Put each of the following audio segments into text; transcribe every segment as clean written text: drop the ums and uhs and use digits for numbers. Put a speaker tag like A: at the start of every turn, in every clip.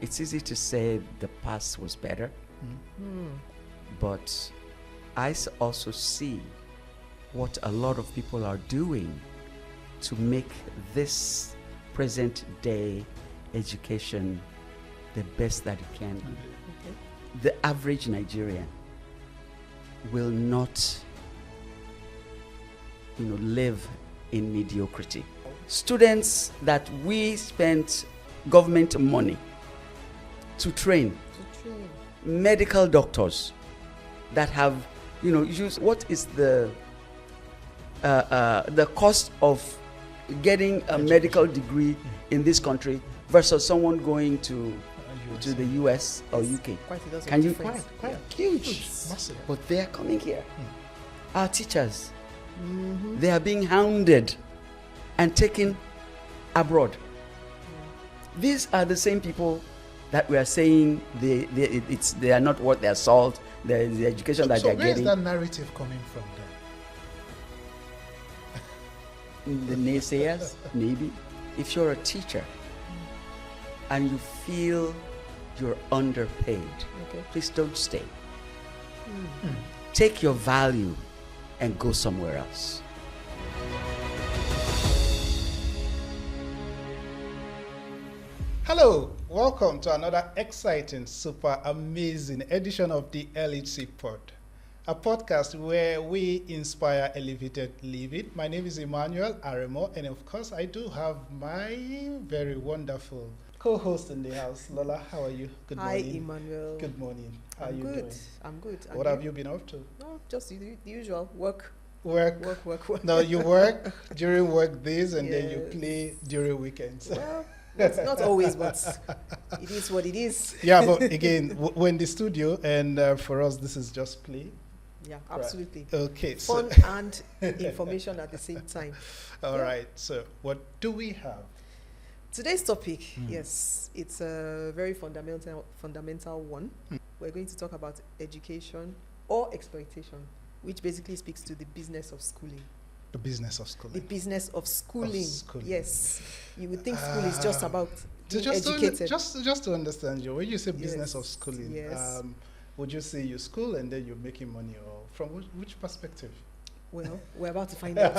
A: it's easy to say the past was better, but I also see what a lot of people are doing to make this present day education the best that it can be.
B: Okay.
A: The average Nigerian will not, live in mediocrity. Students that we spent government money to train, medical doctors that have, used, what is the cost of getting a medical degree in this country versus someone going to the US or UK? Can you quite huge?
B: Massive.
A: But they are coming here. Our teachers, they are being hounded and taken abroad. These are the same people that we are saying they are not worth their salt. The education that they are getting.
B: So where is that narrative coming from then?
A: The naysayers, maybe. If you're a teacher and you feel you're underpaid, please don't stay. Take your value and go somewhere else.
B: Hello, welcome to another exciting, super amazing edition of the LHC Pod, a podcast where we inspire elevated living. My name is Emmanuel Aremo, and of course, I do have my very wonderful co-host in the house. Lola, how are you? Good morning.
C: Hi, Emmanuel.
B: Good morning. How are you
C: good.
B: doing?
C: I'm good.
B: What have you been up to?
C: No, just the usual work.
B: Work. No, you work during work days and then you play during weekends.
C: Well, not always, but it is what it is.
B: Yeah, but again, we're in the studio, and for us, this is just play.
C: Yeah, absolutely.
B: Right. Okay.
C: Fun and information at the same time.
B: All right. So, what do we have?
C: Today's topic, yes, it's a very fundamental one. We're going to talk about education or exploitation, which basically speaks to the business of schooling.
B: The business of schooling.
C: The business of schooling.
B: Schooling.
C: Yes. You would think school is just about being
B: just
C: educated.
B: just to understand you, when you say business of schooling,
C: yes.
B: Would you say you school and then you're making money, or from which perspective?
C: Well, we're about to find out.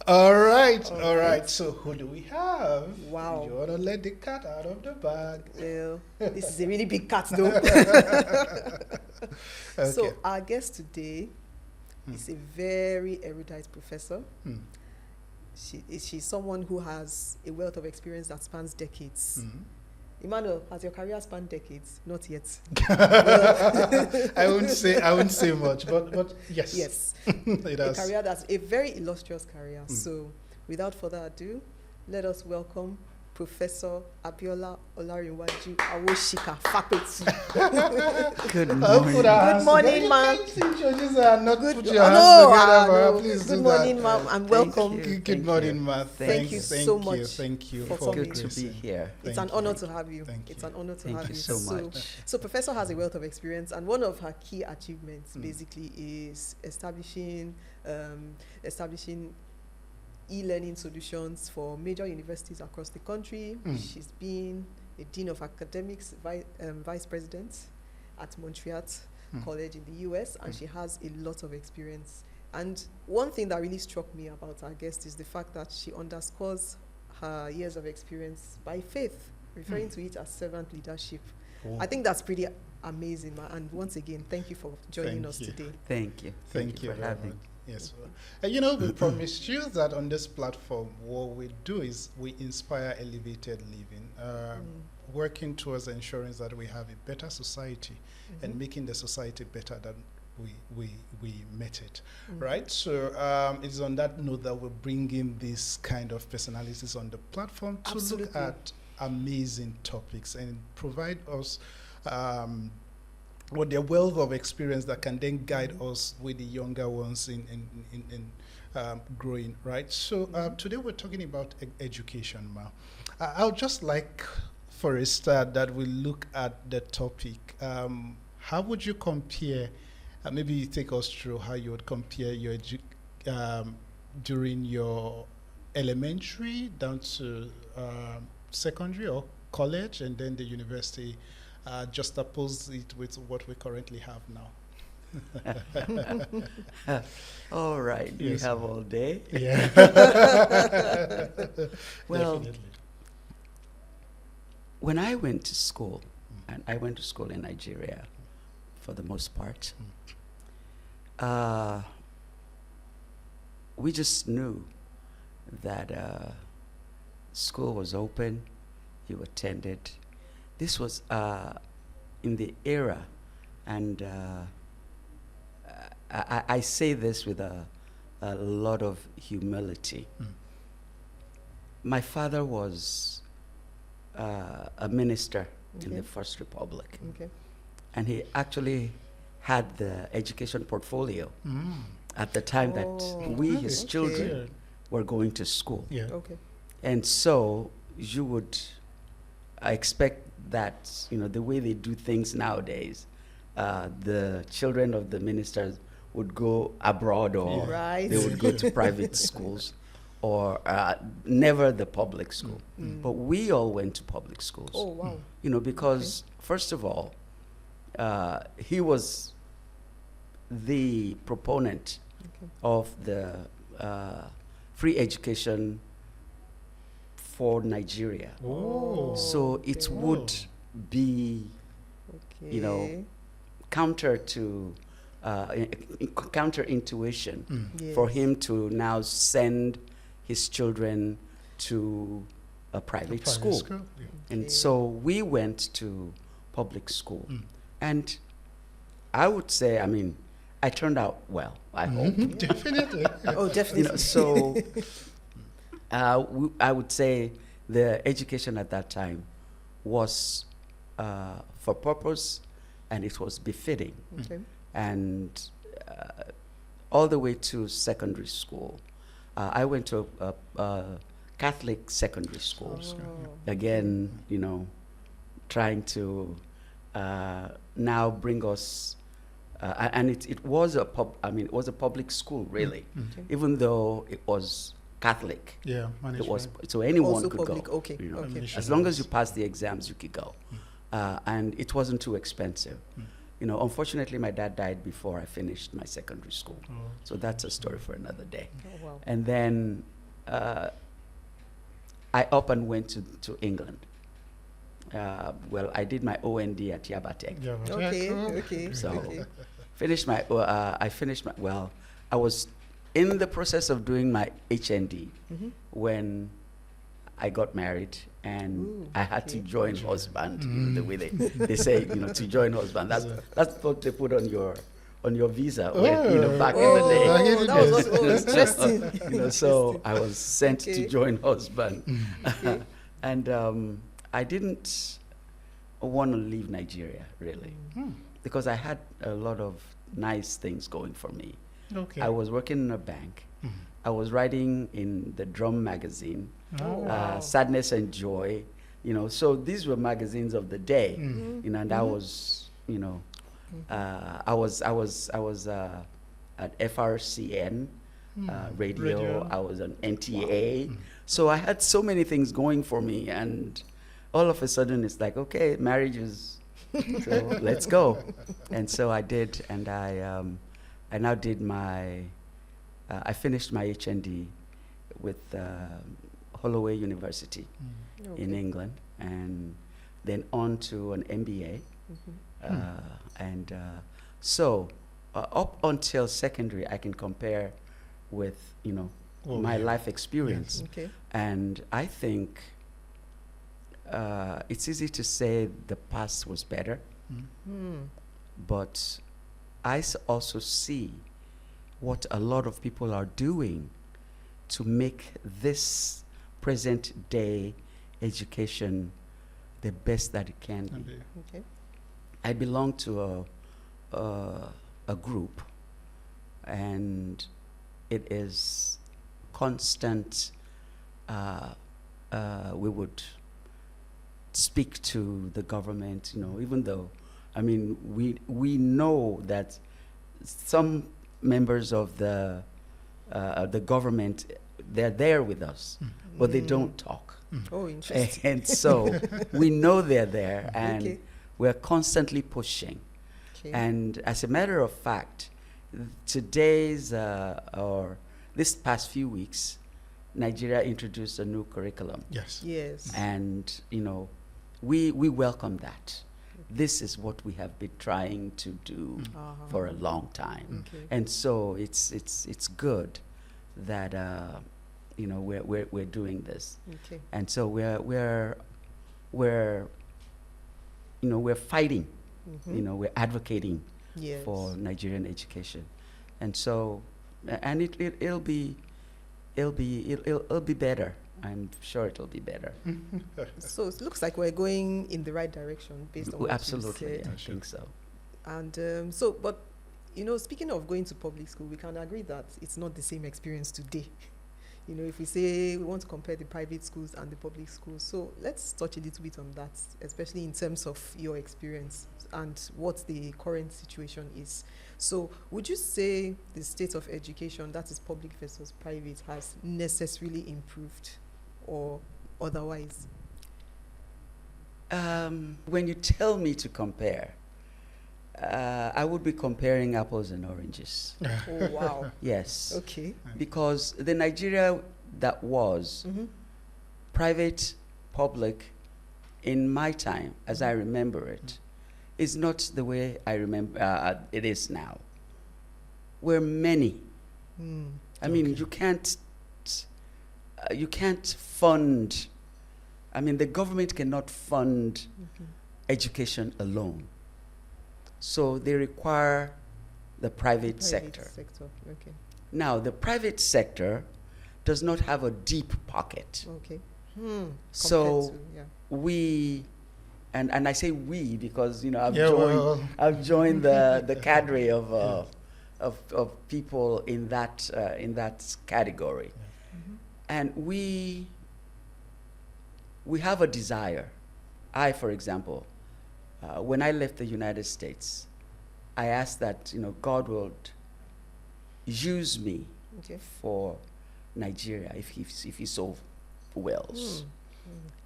B: All right. So who do we have?
C: Wow.
B: You want to let the cat out of the bag.
C: Well, this is a really big cat, though.
B: Okay.
C: So our guest today is a very erudite professor. She's someone who has a wealth of experience that spans decades. Emmanuel, has your career spanned decades? Not yet.
B: I wouldn't say much, but yes.
C: Yes.
B: It has.
C: A career that's a very illustrious career. So without further ado, let us welcome Professor Abiola Lanre Awosika-Fapetu.
A: Good morning.
C: Good morning, ma'am. Good morning, ma'am, and welcome.
B: Good morning, ma'am.
C: Thank you so much.
B: Thank you
C: for
B: for
C: coming.
A: Good to be here.
C: It's an honor to have you.
B: Thank
C: It's
B: you.
C: an honor to
A: Thank
C: have
A: you
C: you.
A: so much.
C: So Professor has a wealth of experience, and one of her key achievements basically is establishing e-learning solutions for major universities across the country. She's been a dean of academics, vice president at Montreal College in the US, and she has a lot of experience. And one thing that really struck me about our guest is the fact that she underscores her years of experience by faith, referring to it as servant leadership.
B: Wow.
C: I think that's pretty amazing, ma. And once again, thank you for joining us today.
A: Thank you.
B: Thank you
A: for
B: very
A: having
B: much. Yes. We promised you that on this platform, what we do is we inspire elevated living, working towards ensuring that we have a better society and making the society better than we met it, right? So it's on that note that we're bringing this kind of personalities on the platform to look at amazing topics and provide us with their wealth of experience that can then guide us with the younger ones in growing, right? So today we're talking about education, Ma. I would just like, for a start, that we look at the topic. How would you compare, maybe you take us through how you would compare your during your elementary down to secondary or college, and then the university juxtaposed it with what we currently have now.
A: All right,
B: Yes,
A: you have all day.
B: Yeah.
A: Well,
B: Definitely.
A: when I went to school, and I went to school in Nigeria for the most part, we just knew that school was open, you attended. This was in the era, and I say this with a lot of humility. My father was a minister in the First Republic,
C: Okay.
A: and he actually had the education portfolio at the time that we, his
C: okay.
A: children, were going to school.
B: Yeah.
C: Okay.
A: And so you would expect that, the way they do things nowadays, the children of the ministers would go abroad, or
C: Right.
A: they would go to private schools, or never the public school. But we all went to public schools.
C: Oh, wow.
A: Because first of all, he was the proponent of the free education for Nigeria.
B: Oh.
A: So it would be,
C: Okay.
A: counter to counter intuition for
C: Yes.
A: him to now send his children to a private school.
B: Yeah.
A: And
C: Okay.
A: so we went to public school. And I would say, I turned out well, I hope.
B: Definitely.
C: Oh, definitely.
A: So I would say the education at that time was for purpose, and it was befitting.
C: Okay.
A: And all the way to secondary school. I went to a Catholic secondary school.
C: Oh.
A: Again, trying to now bring us, and it was it was a public school, really, even though it was Catholic.
B: Yeah.
A: It was,
B: Management.
A: so anyone
C: Also
A: could
C: public,
A: go.
C: okay,
A: you know.
C: okay.
A: As long as you passed the exams, you could go. And it wasn't too expensive. Unfortunately, my dad died before I finished my secondary school.
B: Oh.
A: So that's a story for another day.
C: Oh, wow.
A: And then I up and went to England. I did my OND at Yabatech.
B: Yeah, but
C: Okay,
B: cool.
C: okay,
A: So
C: okay.
A: I was in the process of doing my HND when I got married, and
C: Ooh,
A: I had to
C: okay.
A: join husband. The way they say, to join husband. That's what they put on your visa. Back in the day.
C: Oh, that was what, interesting.
A: So I was sent
C: Okay.
A: to join husband,
C: Okay.
A: and I didn't want to leave Nigeria really, because I had a lot of nice things going for me.
B: Okay.
A: I was working in a bank. I was writing in the Drum magazine,
C: Oh, wow.
A: Sadness and Joy. So these were magazines of the day. And I was, I was at FRCN radio. I was on NTA. So I had so many things going for me, and all of a sudden it's like, okay, marriage is, so let's go. And so I did, and I now did my, I finished my HND with Holloway University in
C: Okay.
A: England, and then on to an MBA. And so up until secondary, I can compare with, my life experience.
C: Okay.
A: And I think it's easy to say the past was better, but I also see what a lot of people are doing to make this present day education the best that it can be.
C: Okay.
A: I belong to a group, and it is constant. We would speak to the government, even though, we know that some members of the government, they're there with us, but they don't talk.
C: Oh, interesting.
A: And so we know they're there, and
C: Okay.
A: we're constantly pushing.
C: Okay.
A: And as a matter of fact, today's or this past few weeks, Nigeria introduced a new curriculum,
B: Yes.
C: Yes.
A: and we welcome that. This is what we have been trying to do
C: Uh-huh.
A: for a long time,
C: Okay.
A: and so it's good that we're doing this,
C: Okay.
A: and so we're fighting,
C: Mhm.
A: we're advocating
C: Yes.
A: for Nigerian education, and so and it'll be better. I'm sure it'll be better.
C: So it looks like we're going in the right direction based on what
A: Absolutely,
C: you
A: I
C: said.
A: think so.
C: And but speaking of going to public school, we can agree that it's not the same experience today. If we say we want to compare the private schools and the public schools, so let's touch a little bit on that, especially in terms of your experience and what the current situation is. So would you say the state of education, that is public versus private, has necessarily improved or otherwise?
A: When you tell me to compare, I would be comparing apples and oranges.
C: Oh, wow.
A: Yes.
C: Okay.
A: Because the Nigeria that was
C: Mm-hmm.
A: private, public, in my time, as I remember it, is not the way I remember it is now. We're many.
C: Mm.
A: I mean,
B: Okay.
A: you can't fund. I mean, the government cannot fund education alone. So they require the private sector.
C: Okay.
A: Now, the private sector does not have a deep pocket.
C: Okay.
A: So
C: Compared to, yeah.
A: we, and I say we because I've
B: Yeah,
A: joined
B: well.
A: I've joined the cadre of people in that category, and we have a desire. I, for example, when I left the United States, I asked that God would use me
C: Okay.
A: for Nigeria if he so wills.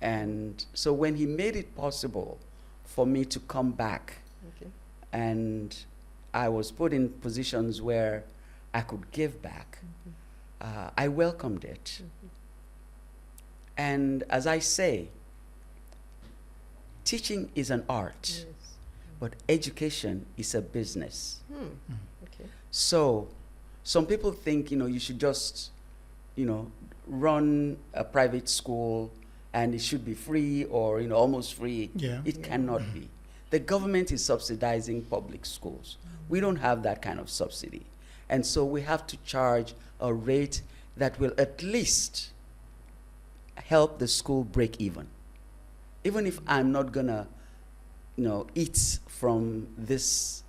A: And so when he made it possible for me to come back,
C: Okay.
A: and I was put in positions where I could give back, I welcomed it. And as I say, teaching is an art,
C: Yes.
A: but education is a business.
C: Okay.
A: So some people think, you should just, run a private school and it should be free or, almost free.
B: Yeah.
A: It cannot be. The government is subsidizing public schools. We don't have that kind of subsidy. And so we have to charge a rate that will at least help the school break even. Even if I'm not gonna, eat from this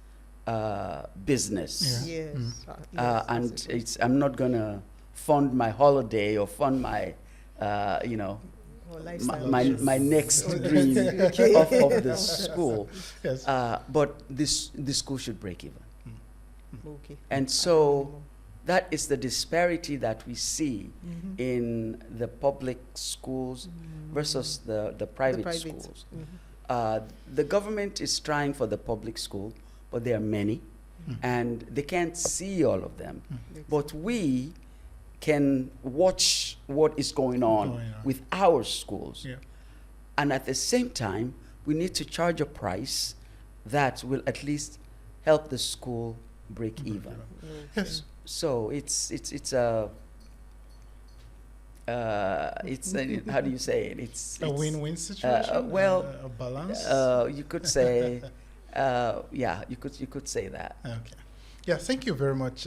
A: business.
B: Yeah.
C: Yes.
A: And I'm not gonna fund my holiday or fund my, my next dream
C: Okay.
A: of the school.
B: Yes.
A: But the school should break even.
C: Okay.
A: And so that is the disparity that we see in the public schools versus the private schools. The government is trying for the public school, but there are many, and they can't see all of them. But we can watch what is going on with our schools.
B: Yeah.
A: And at the same time, we need to charge a price that will at least help the school break even.
B: Yes.
A: So it's a how do you say it? It's
B: A win-win situation.
A: well,
B: a balance.
A: you could say, yeah, you could say that.
B: Okay. Yeah, thank you very much.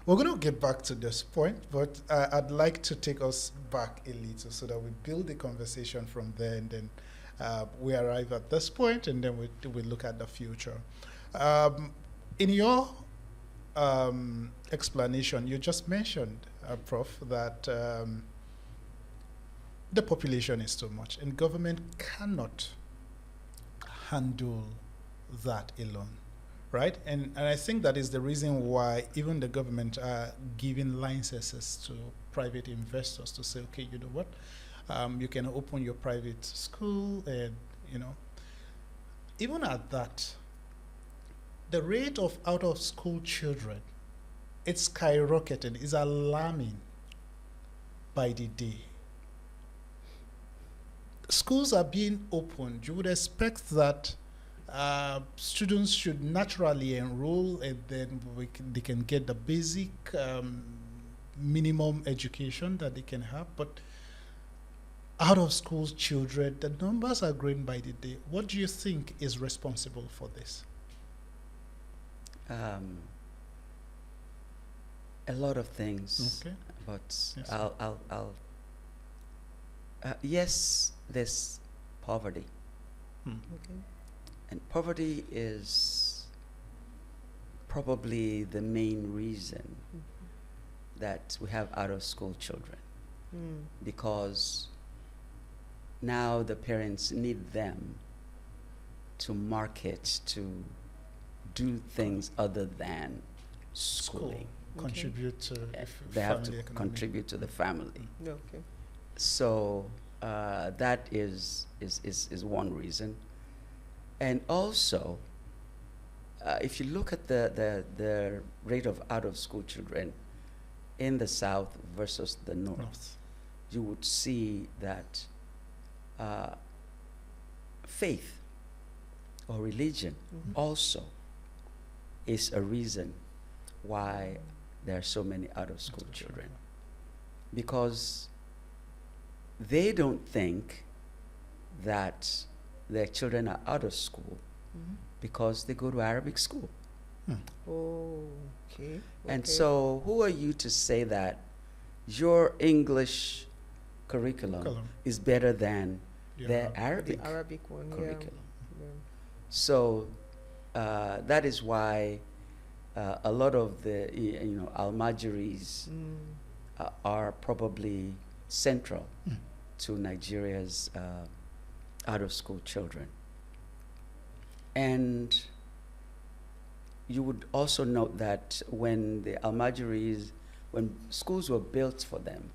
B: We're going to get back to this point, but I'd like to take us back a little so that we build the conversation from there, and then we arrive at this point, and then we look at the future. In your explanation, you just mentioned, Prof, that the population is too much, and government cannot handle that alone. Right, and I think that is the reason why even the government are giving licenses to private investors to say, okay, you know what, You can open your private school, and even at that, the rate of out-of-school children, it's skyrocketing, is alarming by the day. Schools are being opened. You would expect that students should naturally enroll, and then they can get the basic minimum education that they can have. But out-of-school children, the numbers are growing by the day. What do you think is responsible for this?
A: A lot of things.
B: Okay.
A: But
B: Yes.
A: I'll yes, there's poverty.
C: Okay.
A: And poverty is probably the main reason that we have out-of-school children, because now the parents need them to market, to do things other than schooling.
B: Contribute to
A: They have to
B: family economy.
A: contribute to the family.
C: Okay.
A: So that is one reason. And also, if you look at the rate of out-of-school children in the South versus the North, you would see that faith or religion also is a reason why there are so many out-of-school children. Because they don't think that their children are out of school because they go to Arabic school.
C: Oh, okay.
A: And so who are you to say that your English curriculum is better than their Arabic
C: the Arabic one,
A: curriculum?
C: Yeah.
A: So that is why a lot of the Almajiris are probably central to Nigeria's out-of-school children. And you would also note that when the Almajiris, when schools were built for them,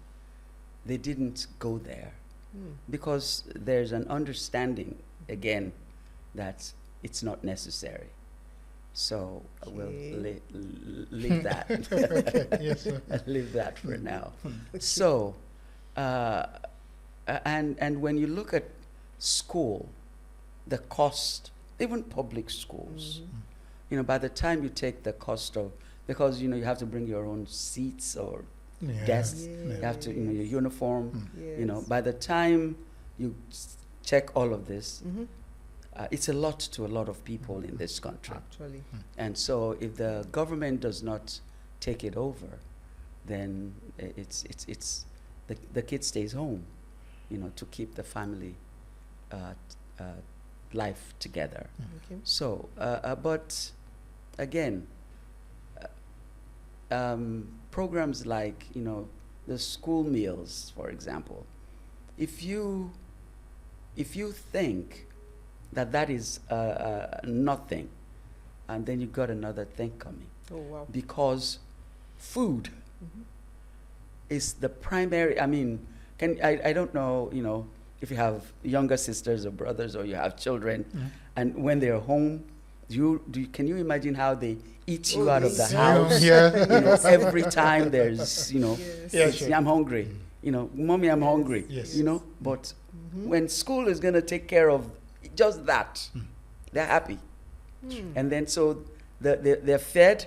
A: they didn't go there because there's an understanding, again, that it's not necessary. So we'll leave that.
B: Okay. Yes, sir.
A: Leave that for now. So, and when you look at school, the cost, even public schools, by the time you take the cost of, because you have to bring your own seats or desks, you have to, your uniform, by the time you check all of this, it's a lot to a lot of people in this country.
C: Actually.
A: And so if the government does not take it over, then it's the kid stays home, to keep the family life together.
C: Okay.
A: So, but again, programs like, the school meals, for example, if you think that is nothing, and then you got another thing coming.
C: Oh, wow.
A: Because food is the primary, I don't know, if you have younger sisters or brothers or you have children, and when they're home, can you imagine how they eat you out of the house? Every time there's, I'm hungry, mommy, I'm hungry, but when school is going to take care of just that, they're happy. And then so they're fed,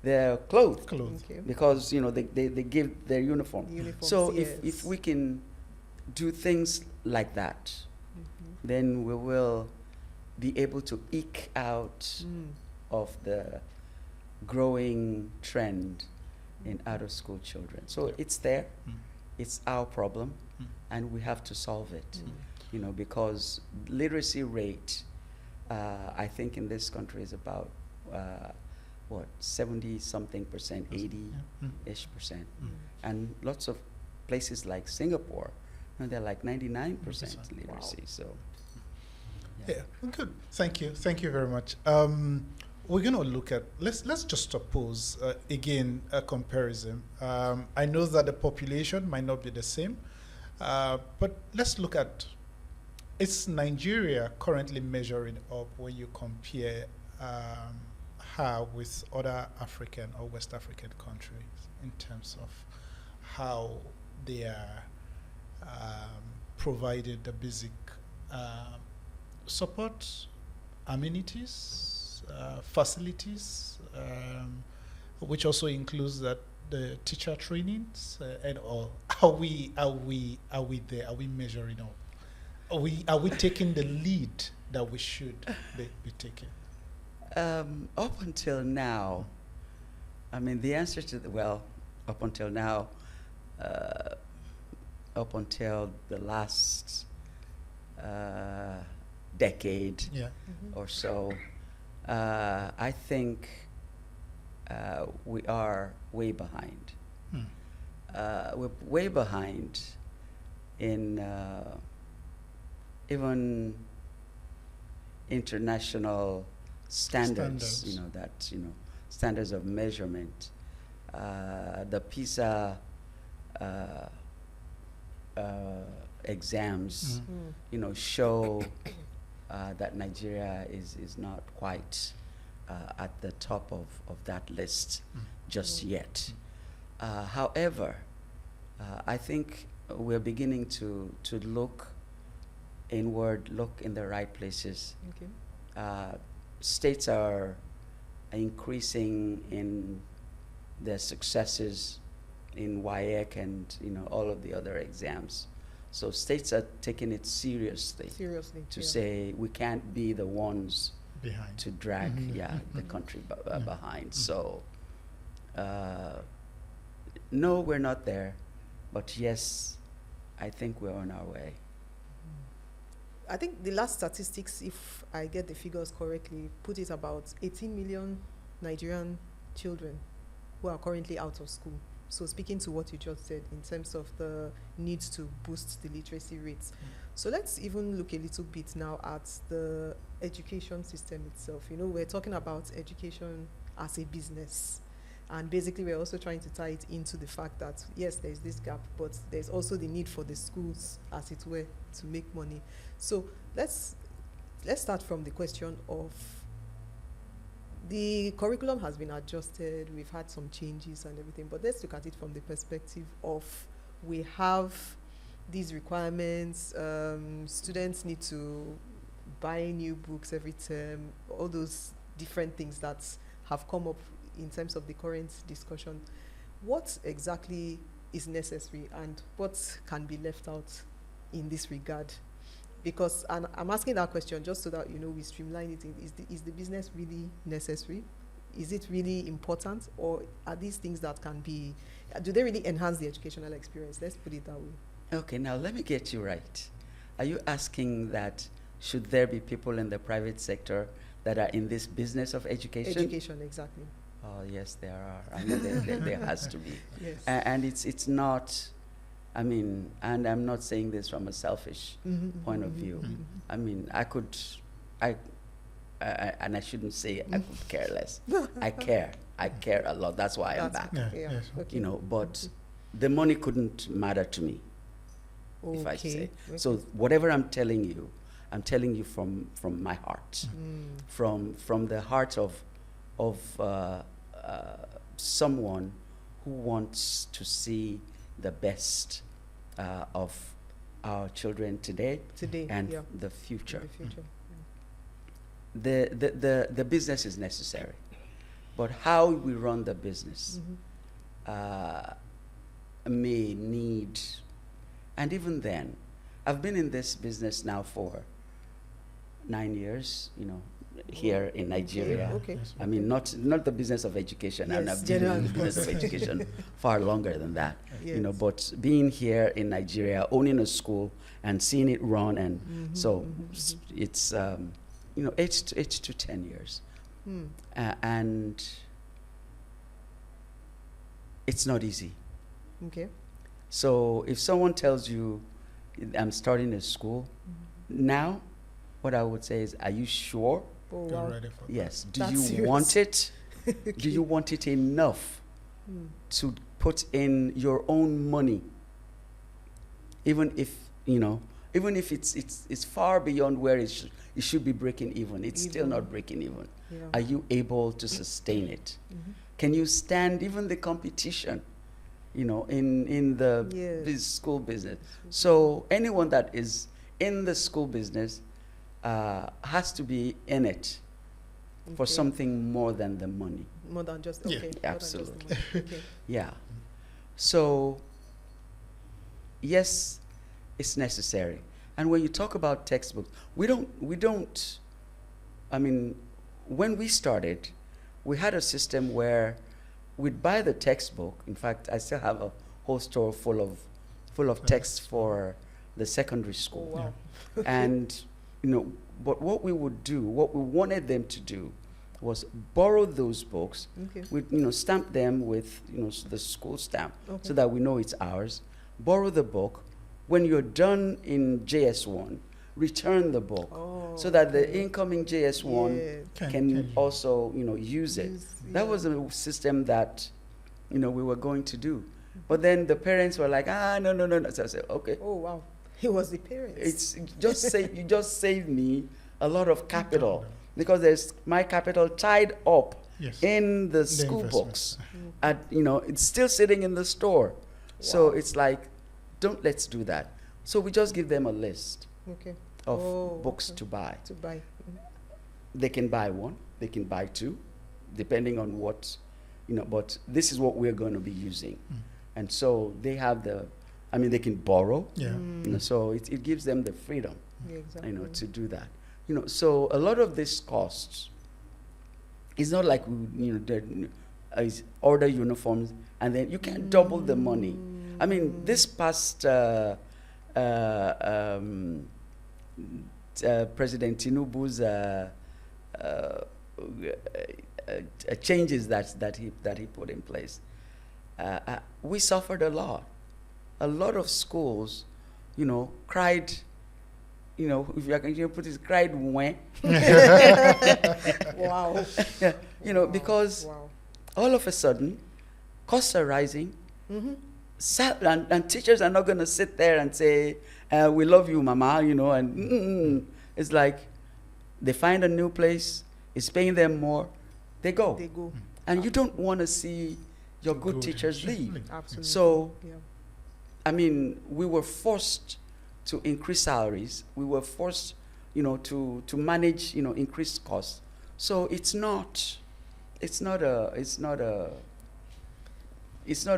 A: they're clothed.
C: Okay.
A: Because, they give their uniform. So if we can do things like that, then we will be able to eke out of the growing trend in out-of-school children. So it's there, it's our problem, and we have to solve it. Because literacy rate, I think in this country is about 70-something percent, 80-ish percent, and lots of places like Singapore, they're like 99% literacy.
C: Wow.
A: So,
B: yeah, good. Thank you very much. We're going to look at, let's just suppose, again, a comparison. I know that the population might not be the same, But let's look at, is Nigeria currently measuring up when you compare her with other African or West African countries in terms of how they are provided the basic support, amenities, facilities, which also includes that the teacher trainings and all? Are we there? Are we measuring up? Are we taking the lead that we should be taking?
A: Up until now, I mean, the answer to up until now, up until the last decade or so, I think we are way behind. We're way behind in even international standards. Standards of measurement. The PISA exams, show that Nigeria is not quite at the top of that list just yet. However, I think we're beginning to look inward, look in the right places.
C: Okay.
A: States are increasing in their successes in WAEC and all of the other exams. So states are taking it seriously to say we can't be the ones
B: Behind.
A: to drag the country behind. So no, we're not there, but yes, I think we're on our way.
C: I think the last statistics, if I get the figures correctly, put it about 18 million Nigerian children who are currently out of school. So speaking to what you just said in terms of the need to boost the literacy rates. So let's even look a little bit now at the education system itself. We're talking about education as a business. And basically, we're also trying to tie it into the fact that, yes, there's this gap, but there's also the need for the schools, as it were, to make money. So let's start from the question of the curriculum has been adjusted, we've had some changes and everything, but let's look at it from the perspective of we have these requirements, students need to buy new books every term, all those different things that have come up in terms of the current discussion. What exactly is necessary and what can be left out in this regard? Because, and I'm asking that question just so that we streamline it. Is the business really necessary? Is it really important, or are these things that can be? Do they really enhance the educational experience? Let's put it that way.
A: Okay, now let me get you right. Are you asking that should there be people in the private sector that are in this business of education?
C: Education, exactly.
A: Oh yes, there are. I mean, there has to be.
C: Yes.
A: And it's not. I mean, and I'm not saying this from a selfish point of view. I mean, and I shouldn't say I could care less. I care a lot. That's why I'm back.
C: Yes. Okay.
A: But the money couldn't matter to me, if I say. Okay. So whatever I'm telling you from my heart, from the heart of someone who wants to see the best of our children today and the future. The business is necessary, but how we run the business may need, and even then, I've been in this business now for 9 years, here in Nigeria.
C: Okay.
A: I mean, not the business of education, and I've been in the business of education far longer than that.
C: Yes.
A: But being here in Nigeria, owning a school and seeing it run, and it's 8 to 10 years, and it's not easy.
C: Okay.
A: So if someone tells you, I'm starting a school now, what I would say is, are you sure?
C: Oh, wow.
A: Yes. Do
C: That's
A: you
C: serious.
A: want it?
C: Okay.
A: Do you want it enough to put in your own money even if it's far beyond where it should be breaking even, it's still not breaking even.
C: Yeah.
A: Are you able to sustain it? Can you stand even the competition, in the school business? So anyone that is in the school business has to be in it for something more than the money.
C: More than just,
B: Yeah.
C: okay.
A: Absolutely.
C: More than just the money. Okay.
A: Yeah. So, yes, it's necessary. And when you talk about textbooks, when we started, we had a system where we'd buy the textbook. In fact, I still have a whole store full of texts for the secondary school.
C: Oh, wow.
B: Yeah.
A: And, but what we wanted them to do was borrow those books.
C: Okay.
A: We'd, stamp them with, the school stamp,
C: Okay.
A: so that we know it's ours. Borrow the book. When you're done in JS1, return the book, so that the incoming JS1 can also, use it. That was a system that, we were going to do. But then the parents were like, no. So I said, okay.
C: Oh, wow. It was the parents.
A: You just saved me a lot of capital, because there's my capital tied up in the school books. It's still sitting in the store. So it's like, let's do that. So we just give them a list of books to buy. They can buy one, they can buy two, depending on what, but this is what we're going to be using. And so they have they can borrow.
B: Yeah.
A: So it gives them the freedom,
C: Exactly.
A: to do that. So a lot of this costs, it's not like order uniforms and then you can double the money. This past President Tinubu's changes that he put in place, we suffered a lot. A lot of schools, cried. If I can put it, cried when.
C: Wow.
A: Because all of a sudden, costs are rising. And teachers are not going to sit there and say, we love you, mama, and it's like they find a new place, it's paying them more, they go. And you don't want to see your good teachers leave.
C: Absolutely.
A: So, we were forced to increase salaries. We were forced, to manage, increased costs. So it's not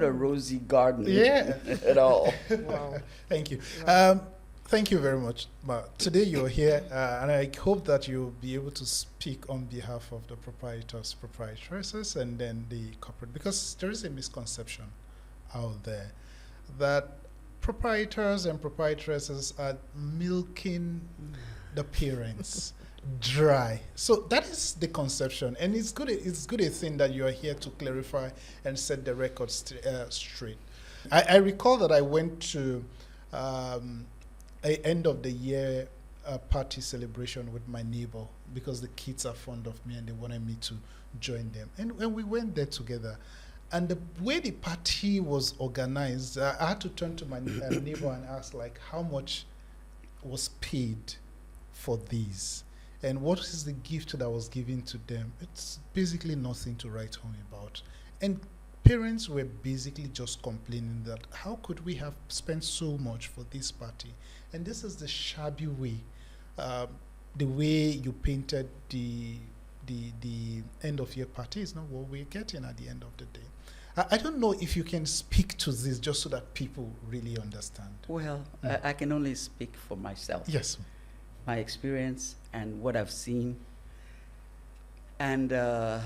A: a rosy garden at all.
C: Wow.
B: Thank you.
C: Wow.
B: Thank you very much. But today you're here, and I hope that you'll be able to speak on behalf of the proprietors, proprietresses, and then the corporate, because there is a misconception out there that proprietors and proprietresses are milking the parents dry. So that is the conception, and it's good a thing that you are here to clarify and set the record straight. I recall that I went to a end of the year party celebration with my neighbor, because the kids are fond of me and they wanted me to join them, and we went there together. And the way the party was organized, I had to turn to my neighbor and ask, how much was paid for these? And what is the gift that was given to them? It's basically nothing to write home about. And parents were basically just complaining that, how could we have spent so much for this party? And this is the shabby way, the way you painted the end of year party is not what we're getting at the end of the day. I don't know if you can speak to this just so that people really understand.
A: Well, I can only speak for myself.
B: Yes.
A: My experience and what I've seen. And all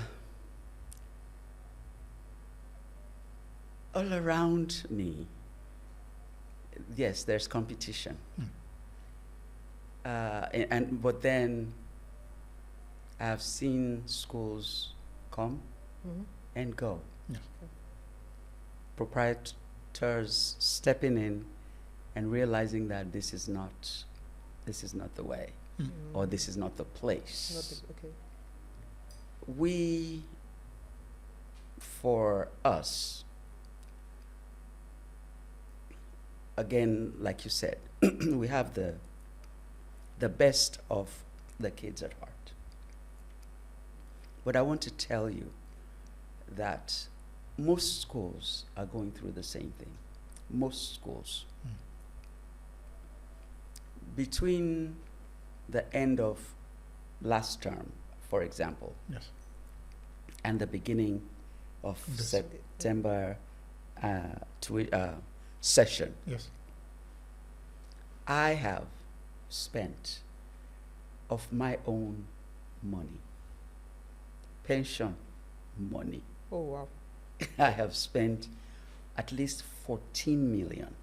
A: around me, yes, there's competition. But then I've seen schools come and go.
B: Yeah.
A: Proprietors stepping in and realizing that this is not the way, or this is not the place. For us, again, like you said, we have the best of the kids at heart. But I want to tell you that most schools are going through the same thing. Most schools. Between the end of last term, for example,
B: Yes.
A: and the beginning of
B: This-
A: September session,
B: Yes.
A: I have spent of my own money, pension money,
C: Oh, wow.
A: I have spent at least 14 million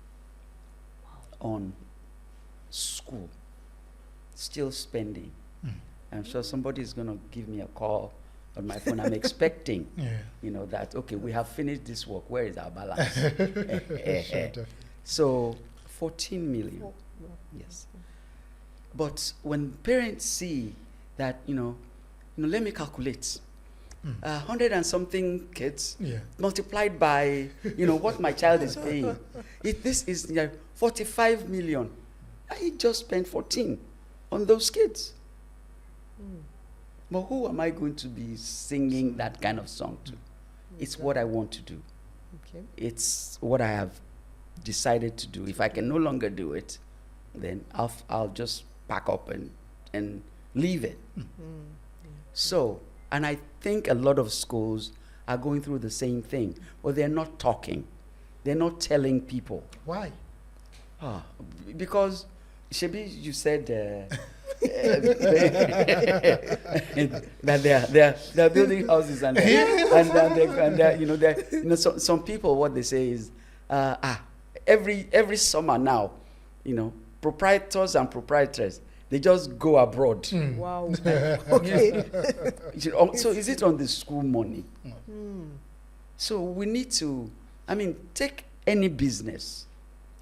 A: on school. Still spending. I'm sure somebody is going to give me a call on my phone. I'm expecting,
B: Yeah.
A: that, okay, we have finished this work. Where is our balance?
B: Sure, definitely.
A: So 14 million.
C: Oh, wow.
A: Yes. But when parents see that, let me calculate. 100 and something kids
B: Yeah.
A: multiplied by, what my child is paying. If this is 45 million, I just spent 14 on those kids. But who am I going to be singing that kind of song to? It's what I want to do.
C: Okay.
A: It's what I have decided to do. If I can no longer do it, then I'll just pack up and leave it. So, and I think a lot of schools are going through the same thing, but they're not talking. They're not telling people.
B: Why?
A: Because, Shebi, you said that they're building houses and some people, what they say is every summer now, proprietors and proprietors, they just go abroad.
C: Wow. Okay.
A: So is it on the school money? So we need to, take any business.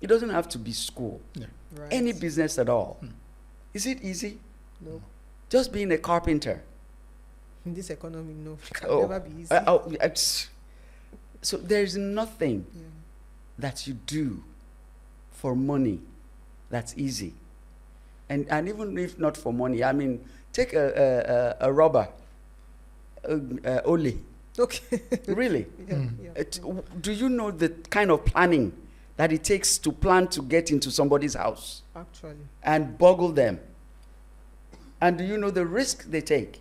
A: It doesn't have to be school.
B: Yeah.
C: Right.
A: Any business at all. Is it easy?
C: No.
A: Just being a carpenter.
C: In this economy, no. It can
A: Oh,
C: never be easy.
A: So there's nothing
C: Yeah.
A: that you do for money that's easy. And even if not for money, take a rubber, Oli.
C: Okay.
A: Really?
C: Yeah, yeah.
A: Do you know the kind of planning that it takes to plan to get into somebody's house
C: Actually.
A: and boggle them? And do you know the risk they take?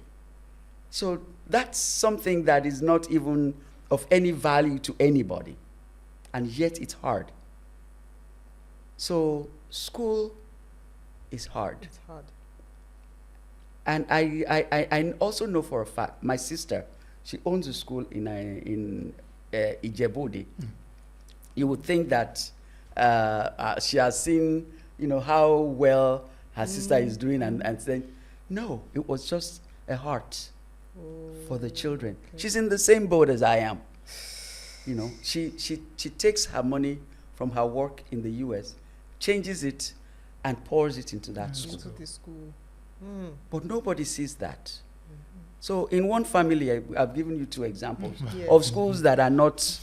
A: So that's something that is not even of any value to anybody. And yet it's hard. So school is hard.
C: It's hard.
A: And I also know for a fact, my sister, she owns a school in Ijebode. You would think that she has seen, how well her sister is doing and saying, no, it was just a heart for the children.
C: Okay.
A: She's in the same boat as I am. She takes her money from her work in the US, changes it, and pours it into that school.
C: Into the school.
A: But nobody sees that. So in one family, I've given you 2 examples
C: Yes.
A: of schools that are not,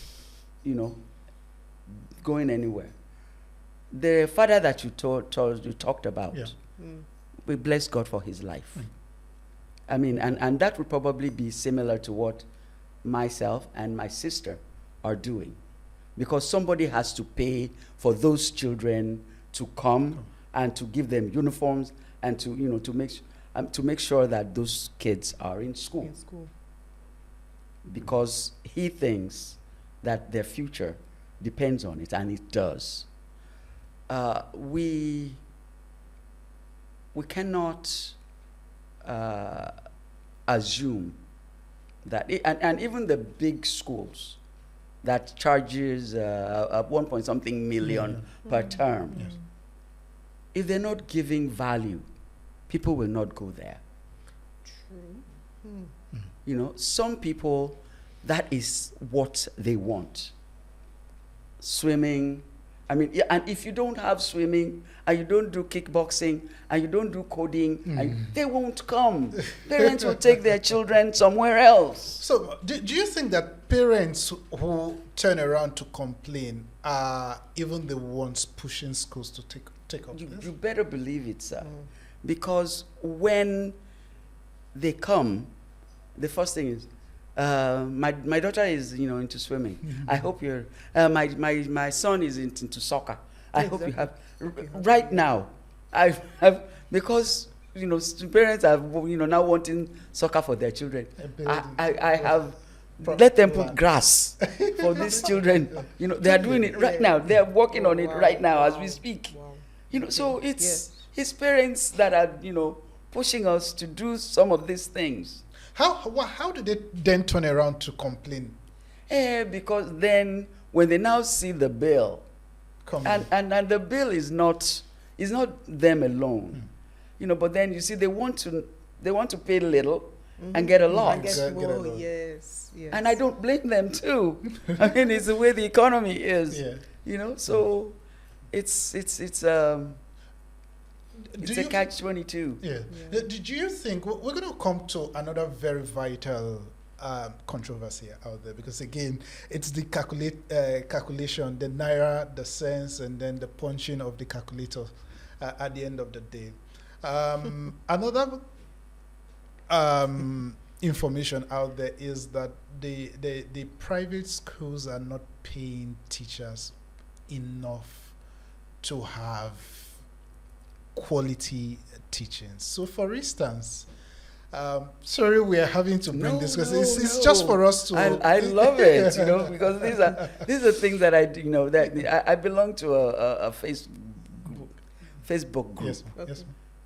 A: going anywhere. The father that you talked about,
B: Yeah.
A: we bless God for his life. And that would probably be similar to what myself and my sister are doing. Because somebody has to pay for those children to come and to give them uniforms and to, to make sure that those kids are in school.
C: In school.
A: Because he thinks that their future depends on it, and it does. We cannot assume that, and even the big schools that charges 1 point something million per term,
B: Yes.
A: if they're not giving value, people will not go there.
C: True.
A: Some people, that is what they want. Swimming, I mean, yeah, and if you don't have swimming, and you don't do kickboxing, and you don't do coding, and they won't come. Parents will take their children somewhere else.
B: So, do you think that parents who turn around to complain are even the ones pushing schools to take up this?
A: You better believe it, sir. Because when they come, the first thing is, my daughter is into swimming. I hope you're. My son is into soccer. I hope you have. Right now, I have, because parents are now wanting soccer for their children. I have let them put grass for these children. They are doing it right now. They are working on it right now as we speak. So it's his parents that are pushing us to do some of these things.
B: How do they then turn around to complain?
A: Because then when they now see the bill, and the bill is not them alone, but then you see they want to pay little and get a lot.
C: Get more, yes.
A: And I don't blame them too. I mean, it's the way the economy is. So it's a catch-22.
B: Yeah. Did you think we're going to come to another very vital controversy out there? Because again, it's the calculation, the naira, the cents, and then the punching of the calculator at the end of the day. Another information out there is that the private schools are not paying teachers enough to have quality teaching. So, for instance, sorry, we are having to bring this because it's just for us to.
A: I love it, because these are things that I belong to a Facebook group,
B: yes.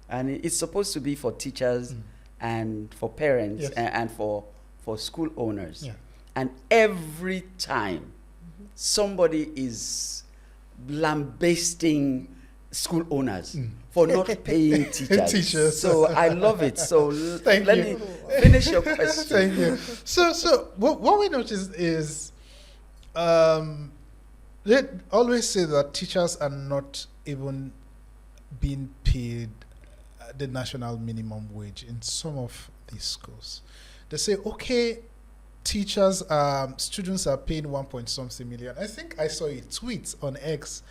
A: And it's supposed to be for teachers and for parents and for school owners.
B: Yeah.
A: And every time somebody is lambasting school owners for not paying teachers. So I love it. So let me finish your question.
B: Thank you. So what we noticed is they always say that teachers are not even being paid the national minimum wage in some of these schools. They say, okay, teachers, students are paying 1 point something million. I think I saw a tweet on X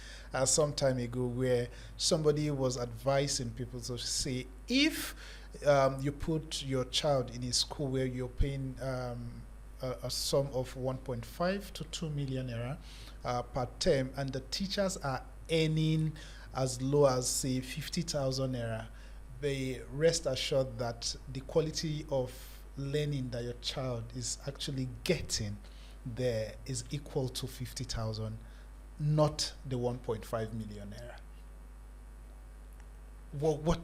B: some time ago where somebody was advising people to say, if you put your child in a school where you're paying a sum of 1.5 to 2 million naira per term, and the teachers are earning as low as, say, 50,000 naira, they rest assured that the quality of learning that your child is actually getting there is equal to 50,000, not the 1.5 million naira. What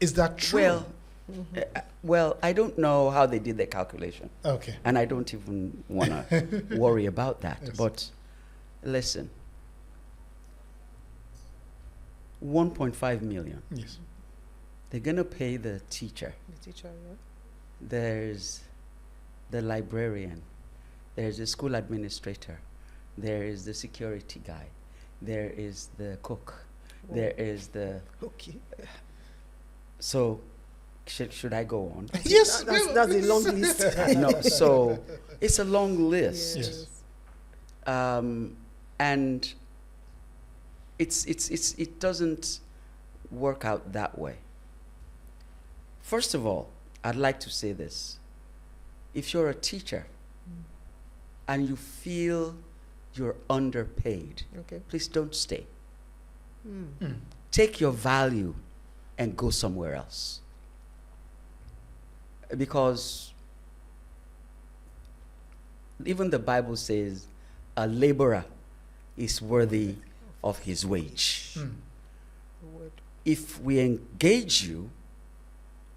B: is that true?
A: Well, I don't know how they did the calculation.
B: Okay.
A: And I don't even want to worry about that.
B: Yes.
A: But listen, 1.5 million.
B: Yes.
A: They're going to pay the teacher.
C: The teacher, yeah.
A: There's the librarian. There's the school administrator. There is the security guy. There is the cook.
C: Oh.
A: There is the...
C: Okay.
A: So, should I go on?
B: Yes.
C: That's a long list.
A: No, so it's a long list.
B: Yes.
A: And it doesn't work out that way. First of all, I'd like to say this. If you're a teacher and you feel you're underpaid,
C: Okay.
A: please don't stay. Take your value and go somewhere else. Because even the Bible says a laborer is worthy of his wage. If we engage you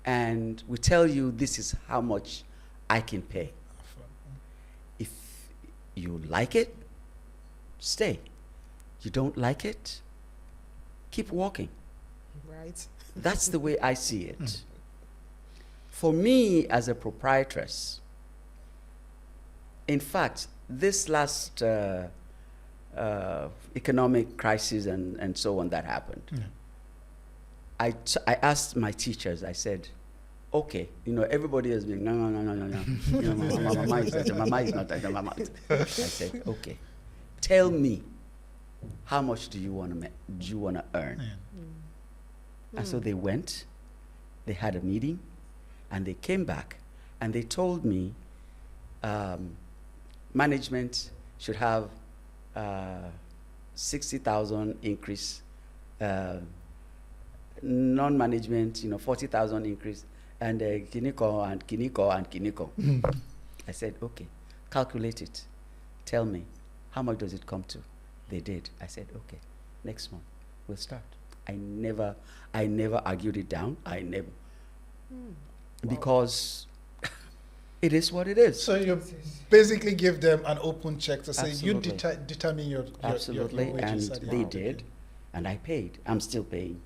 A: and we tell you this is how much I can pay, if you like it, stay. You don't like it, keep walking.
C: Right.
A: That's the way I see it. For me as a proprietress, in fact, this last economic crisis and so on that happened.
B: Yeah.
A: I asked my teachers, I said, okay, everybody has been, no. Mama is not, Mama. I said, okay, tell me, how much do you want to earn?
B: Yeah.
A: And so they went, they had a meeting, and they came back, and they told me management should have 60,000 increase, non-management, 40,000 increase, and Kiniko. I said, okay, calculate it. Tell me, how much does it come to? They did. I said, okay, next month we'll start. I never argued it down. Because it is what it is.
B: So you basically give them an open check to say,
A: Absolutely.
B: you determine your
A: Absolutely,
B: your
A: and
B: wages at the
A: they
B: end of the
A: did,
B: day.
A: and I paid. I'm still paying.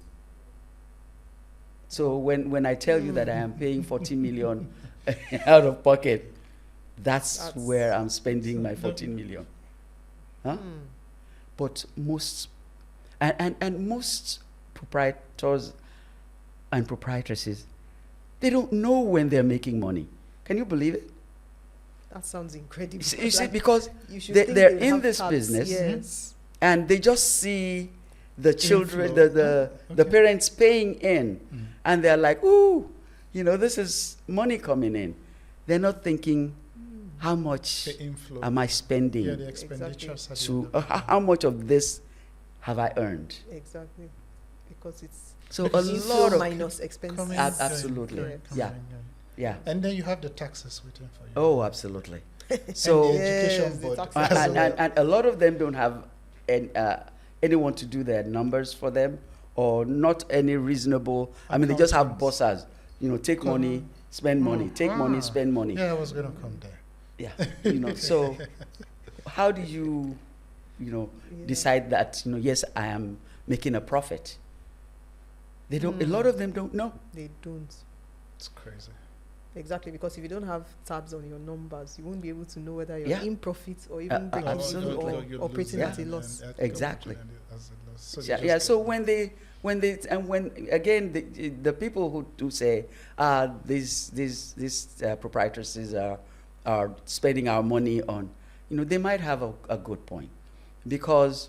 A: So when I tell you that I am paying 40 million out of pocket, that's where I'm spending my 14 million. Huh? But most and most proprietors and proprietresses, they don't know when they're making money. Can you believe it?
C: That sounds incredible.
A: You see, because
C: you should
A: they're
C: think they
A: in
C: have
A: this
C: tabs.
A: business,
C: Yes.
A: and they just see the children,
B: Inflow.
A: the
B: Okay.
A: parents paying in, and they're like, ooh, this is money coming in. They're not thinking, how much
B: The inflow.
A: am I spending?
B: Yeah, the expenditures. at the
A: So
B: end of the day.
A: how much of this have I earned?
C: Exactly. Because it's
A: So a
C: inflow
A: lot of
C: minus expenses.
B: Coming,
A: absolutely,
C: Correct.
A: yeah,
B: going.
A: yeah.
B: And then you have the taxes waiting for you.
A: Oh, absolutely.
B: And
A: So
B: the education
C: Yes, the
B: board.
C: taxes.
B: as well.
A: and a lot of them don't have anyone to do their numbers for them, or not any reasonable. I mean, they just have
B: Accountants.
A: bosses. Take
B: Come
A: money,
B: on.
A: spend money, take money, spend money.
B: Yeah, I was going to come there.
A: Yeah, so how do you, decide that, yes, I am making a profit? They don't. A lot of them don't know.
C: They don't.
B: It's crazy.
C: Exactly, because if you don't have tabs on your numbers, you won't be able to know whether you're
A: Yeah.
C: in profit or even breaking even
A: absolutely.
C: or
B: you'd
C: operating
B: lose
C: at a
B: it
C: loss.
B: and
A: Exactly.
B: operating as a loss. So you
A: Yeah,
B: just
A: yeah.
B: get
A: So
B: it.
A: when again the people who do say these proprietors are spending our money on, they might have a good point, because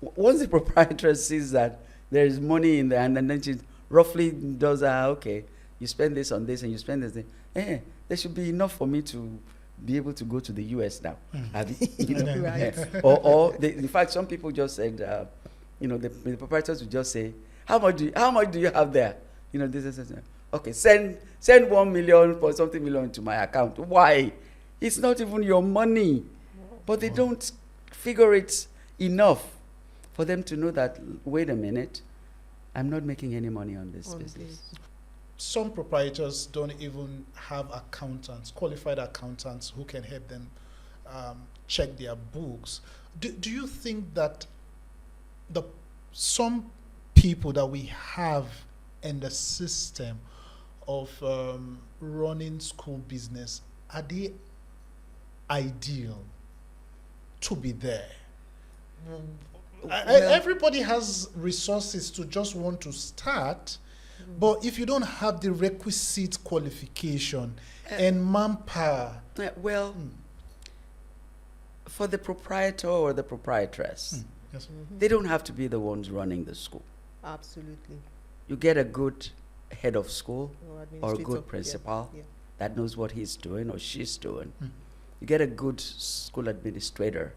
A: once the proprietor sees that there is money in there, and then she roughly does okay, you spend this on this and you spend this, there should be enough for me to be able to go to the US now. Have you?
C: Right.
A: Or in fact, some people just said, the proprietors would just say, how much do you have there? This. Okay, send 1 million or something million to my account. Why? It's not even your money. But they don't figure it enough for them to know that, wait a minute, I'm not making any money on this business.
B: Some proprietors don't even have accountants, qualified accountants, who can help them check their books. Do you think that some people that we have in the system of running school business, are they ideal to be there? Everybody has resources to just want to start, but if you don't have the requisite qualification and manpower,
A: for the proprietor or the proprietress,
B: yes.
A: they don't have to be the ones running the school.
C: Absolutely.
A: You get a good head of school or a
C: administrator,
A: good principal
C: yeah.
A: that knows what he's doing or she's doing. You get a good school administrator,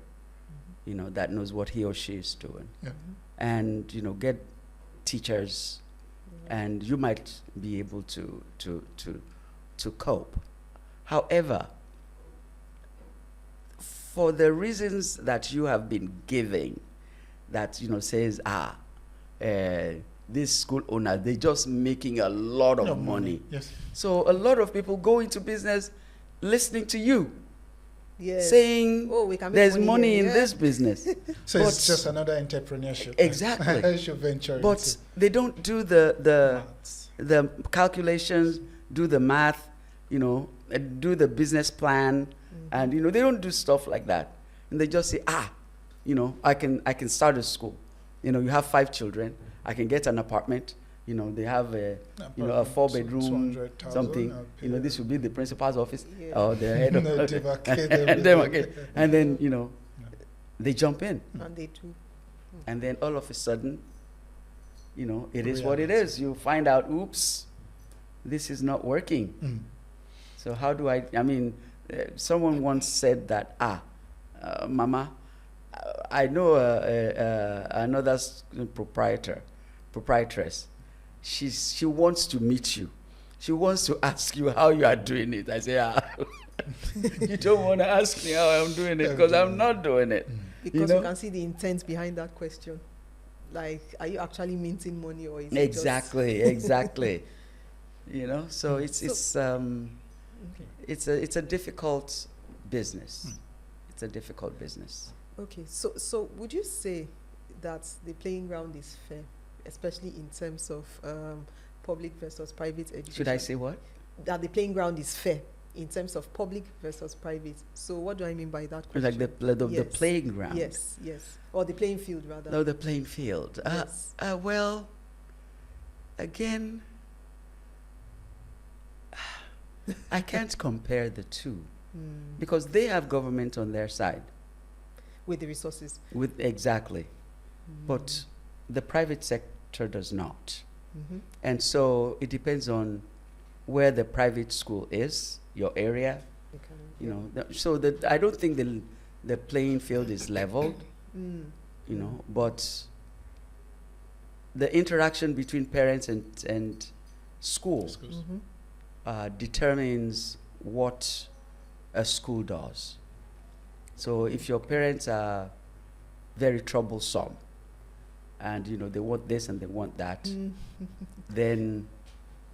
A: that knows what he or she is doing.
B: Yeah.
A: And, get teachers, and you might be able to cope. However, for the reasons that you have been giving, that, says, this school owner, they're just making a lot of money.
B: Yes.
A: So a lot of people go into business listening to you,
C: Yes.
A: saying,
C: we can make
A: there's money
C: here,
A: in this business.
B: So
A: But-
B: it's just another entrepreneurship.
A: Exactly.
B: I should venture
A: But
B: into
A: they don't do the
B: maths.
A: calculations, do the math, do the business plan, and they don't do stuff like that. And they just say, I can start a school. You have 5 children. I can get an apartment. They have a 4-bedroom something. This will be the principal's office or the head of and then they jump in.
C: And they do.
A: And then all of a sudden, it is what it is. You find out, oops, this is not working. So how do someone once said that, Mama, I know another proprietress. She wants to meet you. She wants to ask you how you are doing it. I say, you don't want to ask me how I'm doing it because I'm not doing it.
C: Because you can see the intent behind that question. Like, are you actually minting money or is it
A: exactly. So it's a difficult business. It's a difficult business.
C: Okay, so would you say that the playing ground is fair, especially in terms of public versus private education?
A: Should I say what?
C: That the playing ground is fair in terms of public versus private. So what do I mean by that question?
A: Like the playing ground?
C: Yes. Or the playing field, rather.
A: No, the playing field.
C: Yes.
A: Well, again, I can't compare the two because they have government on their side.
C: With the resources.
A: Exactly. But the private sector does not.
C: Mm-hmm.
A: And so it depends on where the private school is, your area.
C: Okay.
A: So that I don't think the playing field is leveled, but the interaction between parents and schools determines what a school does. So if your parents are very troublesome and they want this and they want that, then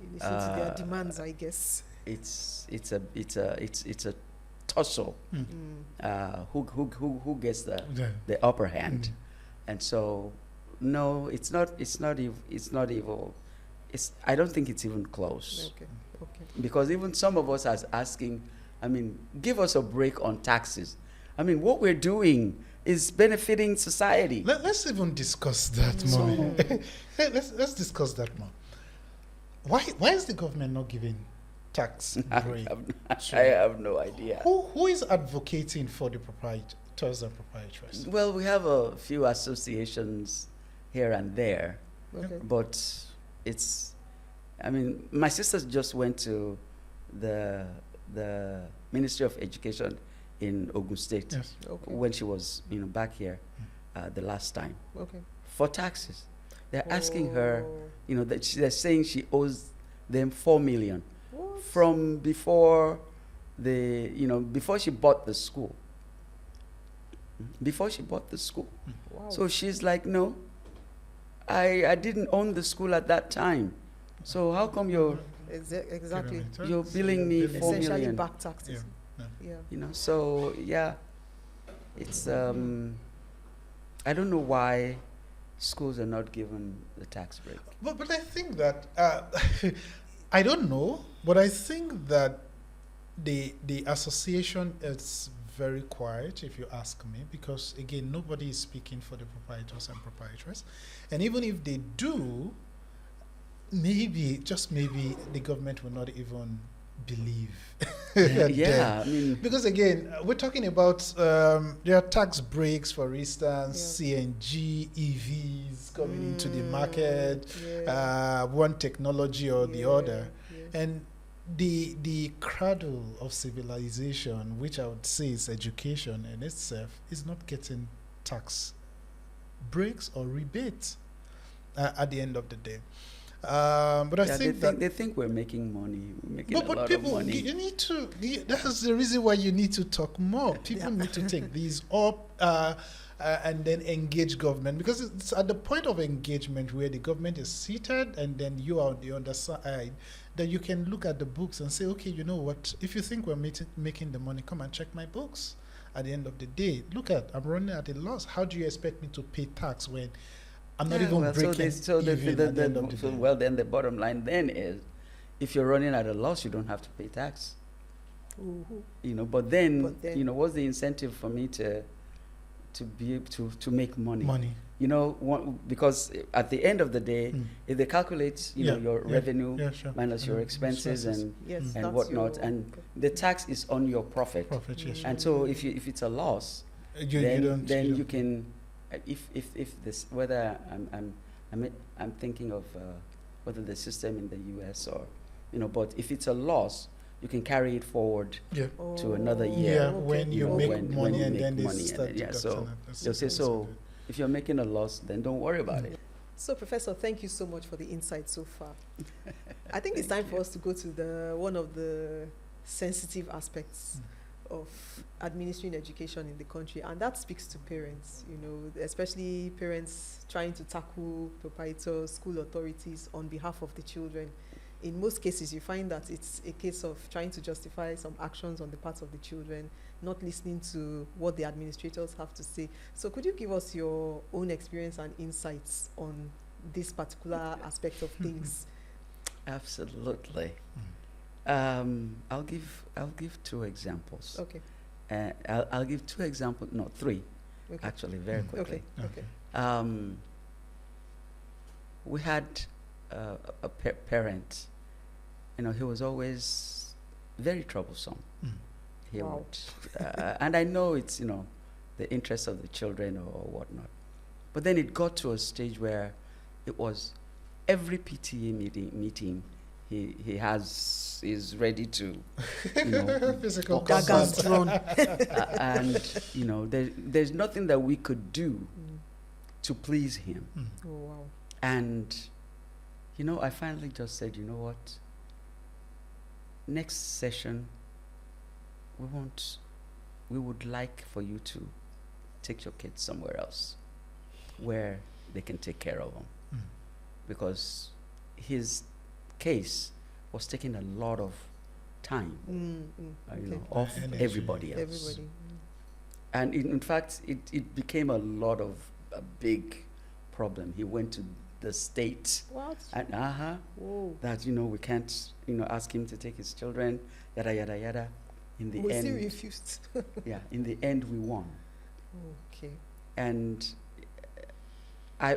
C: you listen to their demands, I guess.
A: It's a tussle. Who gets the upper hand? And so no, it's not evil. I don't think it's even close.
C: Okay.
A: Because even some of us are asking, give us a break on taxes. What we're doing is benefiting society.
B: Let's even discuss that more. Let's discuss that more. Why is the government not giving tax break?
A: I have no idea.
B: Who is advocating for the proprietors and proprietors?
A: Well, we have a few associations here and there, but it's. My sisters just went to the Ministry of Education in Ogun State when she was back here the last time for taxes. They're asking her, they're saying she owes them 4 million from before before she bought the school.
C: Wow.
A: So she's like, no, I didn't own the school at that time. So how come you're billing me 4 million?
C: Essentially back taxes.
B: Yeah.
A: So it's I don't know why schools are not given the tax break.
B: But I think that I don't know, but I think that the association is very quiet, if you ask me, because again, nobody is speaking for the proprietors and proprietors, and even if they do, just maybe the government will not even believe. Because again, we're talking about there are tax breaks, for instance, CNG, EVs coming into the market, one technology or the other, and the cradle of civilization, which I would say is education in itself, is not getting tax breaks or rebates at the end of the day. But I think
A: they think we're making money. We're making a lot
B: people,
A: of money.
B: You need to. That's the reason why you need to talk more. People need to take these up and then engage government, because it's at the point of engagement where the government is seated and then you are on the other side, that you can look at the books and say, okay, you know what? If you think we're making the money, come and check my books. At the end of the day, I'm running at a loss. How do you expect me to pay tax when I'm not even breaking even?
A: Well, then the bottom line then is, if you're running at a loss, you don't have to pay tax.
C: Mm-hmm.
A: But then, what's the incentive for me to be able to make money.
B: Money.
A: You know, because at the end of the day, if they calculate, your revenue
B: sure.
A: minus your expenses and
C: Yes,
A: and
C: that's
A: whatnot,
C: your-
A: and the tax is on your profit.
B: Profit, yes.
A: And so if it's a loss, then you can, if this, whether I'm thinking of whether the system in the US or, but if it's a loss, you can carry it forward to another year.
B: Yeah, when you make
A: when
B: money
A: you
B: and
A: make
B: then they
A: money
B: start
A: and then,
B: deducting
A: so
B: it. That's
A: they'll say,
B: that's
A: so
B: good.
A: if you're making a loss, then don't worry about it.
C: So, Professor, thank you so much for the insight so far. I think it's time for us to go to one of the sensitive aspects of administering education in the country, and that speaks to parents, especially parents trying to tackle proprietors, school authorities on behalf of the children. In most cases, you find that it's a case of trying to justify some actions on the part of the children, not listening to what the administrators have to say. So could you give us your own experience and insights on this particular aspect of things?
A: Absolutely. I'll give 2 examples.
C: Okay.
A: I'll give 2 examples, no, 3,
C: Okay.
A: actually, very quickly.
C: Okay.
A: We had a parent, he was always very troublesome. He
C: Wow.
A: would, and I know it's, the interest of the children or whatnot. But then it got to a stage where it was every PTA meeting is ready to,
B: Physical
A: box
C: Daggers
A: up.
C: drawn.
A: And, there's nothing that we could do to please him.
C: Oh, wow.
A: And, I finally just said, you know what? Next session, we would like for you to take your kids somewhere else where they can take care of them. Because his case was taking a lot of time,
C: Okay.
A: off
B: Energy.
A: everybody else.
C: Everybody.
A: And in fact, it became a big problem. He went to the state
C: What?
A: and
C: Whoa.
A: that we can't ask him to take his children, yada yada yada. In the
C: We still
A: end,
C: refused.
A: in the end we won,
C: Okay.
A: and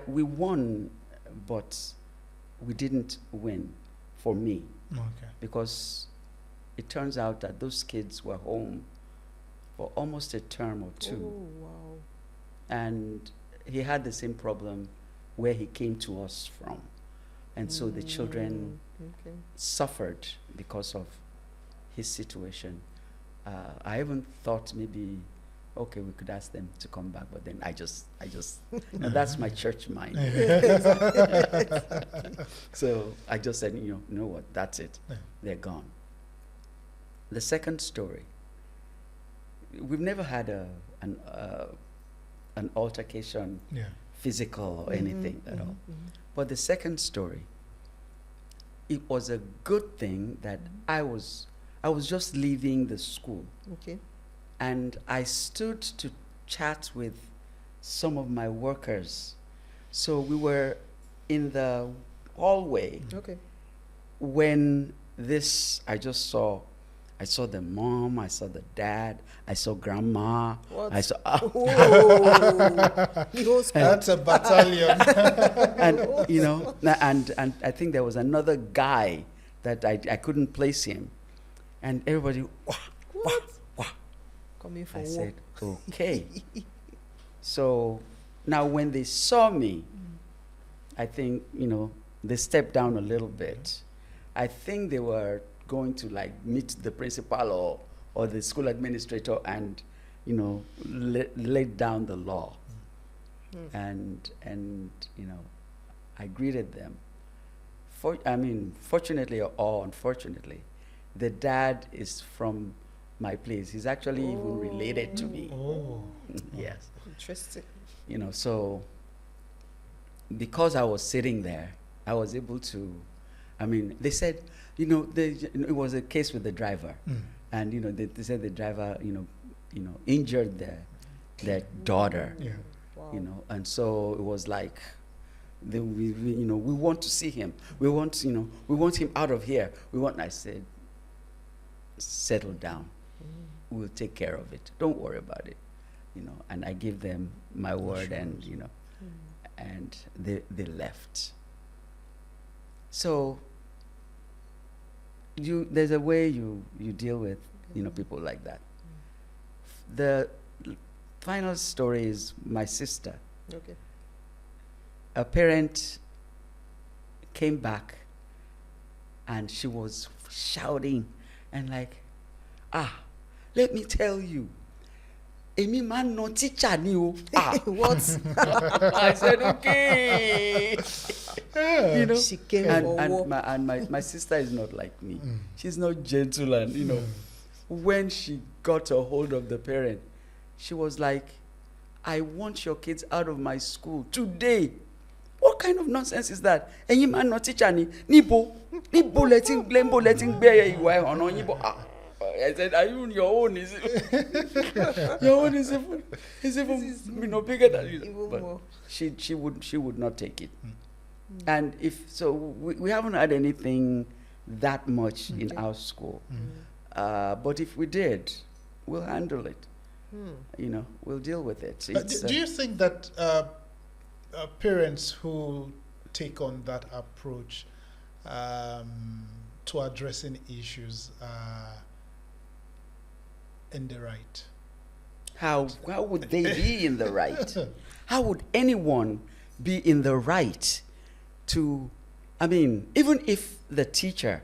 A: we won, but we didn't win for me,
B: Okay.
A: because it turns out that those kids were home for almost a term or 2.
C: Oh, wow.
A: And he had the same problem where he came to us from. And so the children
C: Okay.
A: suffered because of his situation. I even thought maybe, okay, we could ask them to come back, but then I just that's my church mind. So I just said, you know what, that's it.
B: Yeah.
A: They're gone. The second story, we've never had an altercation,
B: Yeah.
A: physical or anything at all.
C: Mhm.
A: But the second story, it was a good thing that I was just leaving the school,
C: Okay.
A: and I stood to chat with some of my workers. So we were in the hallway
C: Okay.
A: when I saw the mom, I saw the dad, I saw grandma,
C: What?
A: I saw,
C: Whoa. The whole school.
B: That's a battalion.
A: and I think there was another guy that I couldn't place him, and everybody, wah, wah, wah.
C: Coming for
A: I
C: war.
A: said, okay. So now when they saw me, I think, they stepped down a little bit. I think they were going to meet the principal or the school administrator and, lay down the law. And I greeted them. Fortunately or unfortunately, the dad is from my place. He's actually even related to me.
B: Oh.
A: Yes.
C: Interesting.
A: So because I was sitting there, I was able to, they said, it was a case with the driver. And, they said the driver, injured their daughter,
B: Yeah.
C: Wow.
A: and so it was like, we want to see him. We want him out of here. I said, settle down. We'll take care of it. Don't worry about it. and I give them my word, and and they left. So there's a way you deal with people like that. The final story is my sister.
C: Okay.
A: A parent came back and she was shouting and like, let me tell you, Emi man no teacher ni o.
C: What?
A: I said, okay.
C: She came for war.
A: And my sister is not like me. She's not gentle, and when she got a hold of the parent, she was like, I want your kids out of my school today. What kind of nonsense is that? Emi man no teacher ni nibo letting bear you on nibo. I said, are you on your own? Is it? Your own is even bigger than you. But she would not take it. And we haven't had anything that much in our school. But if we did, we'll handle it. We'll deal with it.
B: Do you think that parents who take on that approach to addressing issues in the right?
A: How would they be in the right? How would anyone be in the right to, even if the teacher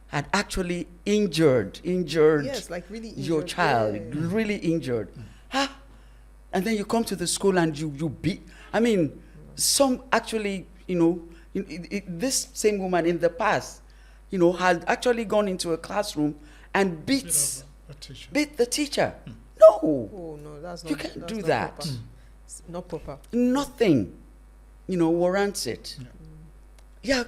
A: had actually injured
C: yes, like really injured
A: your child, really injured. And then you come to the school and you beat. Some actually, this same woman in the past, had actually gone into a classroom and beat the teacher. No.
C: Oh no, that's not.
A: You can't do that.
C: Proper. It's not proper.
A: Nothing, warrants it. Yeah,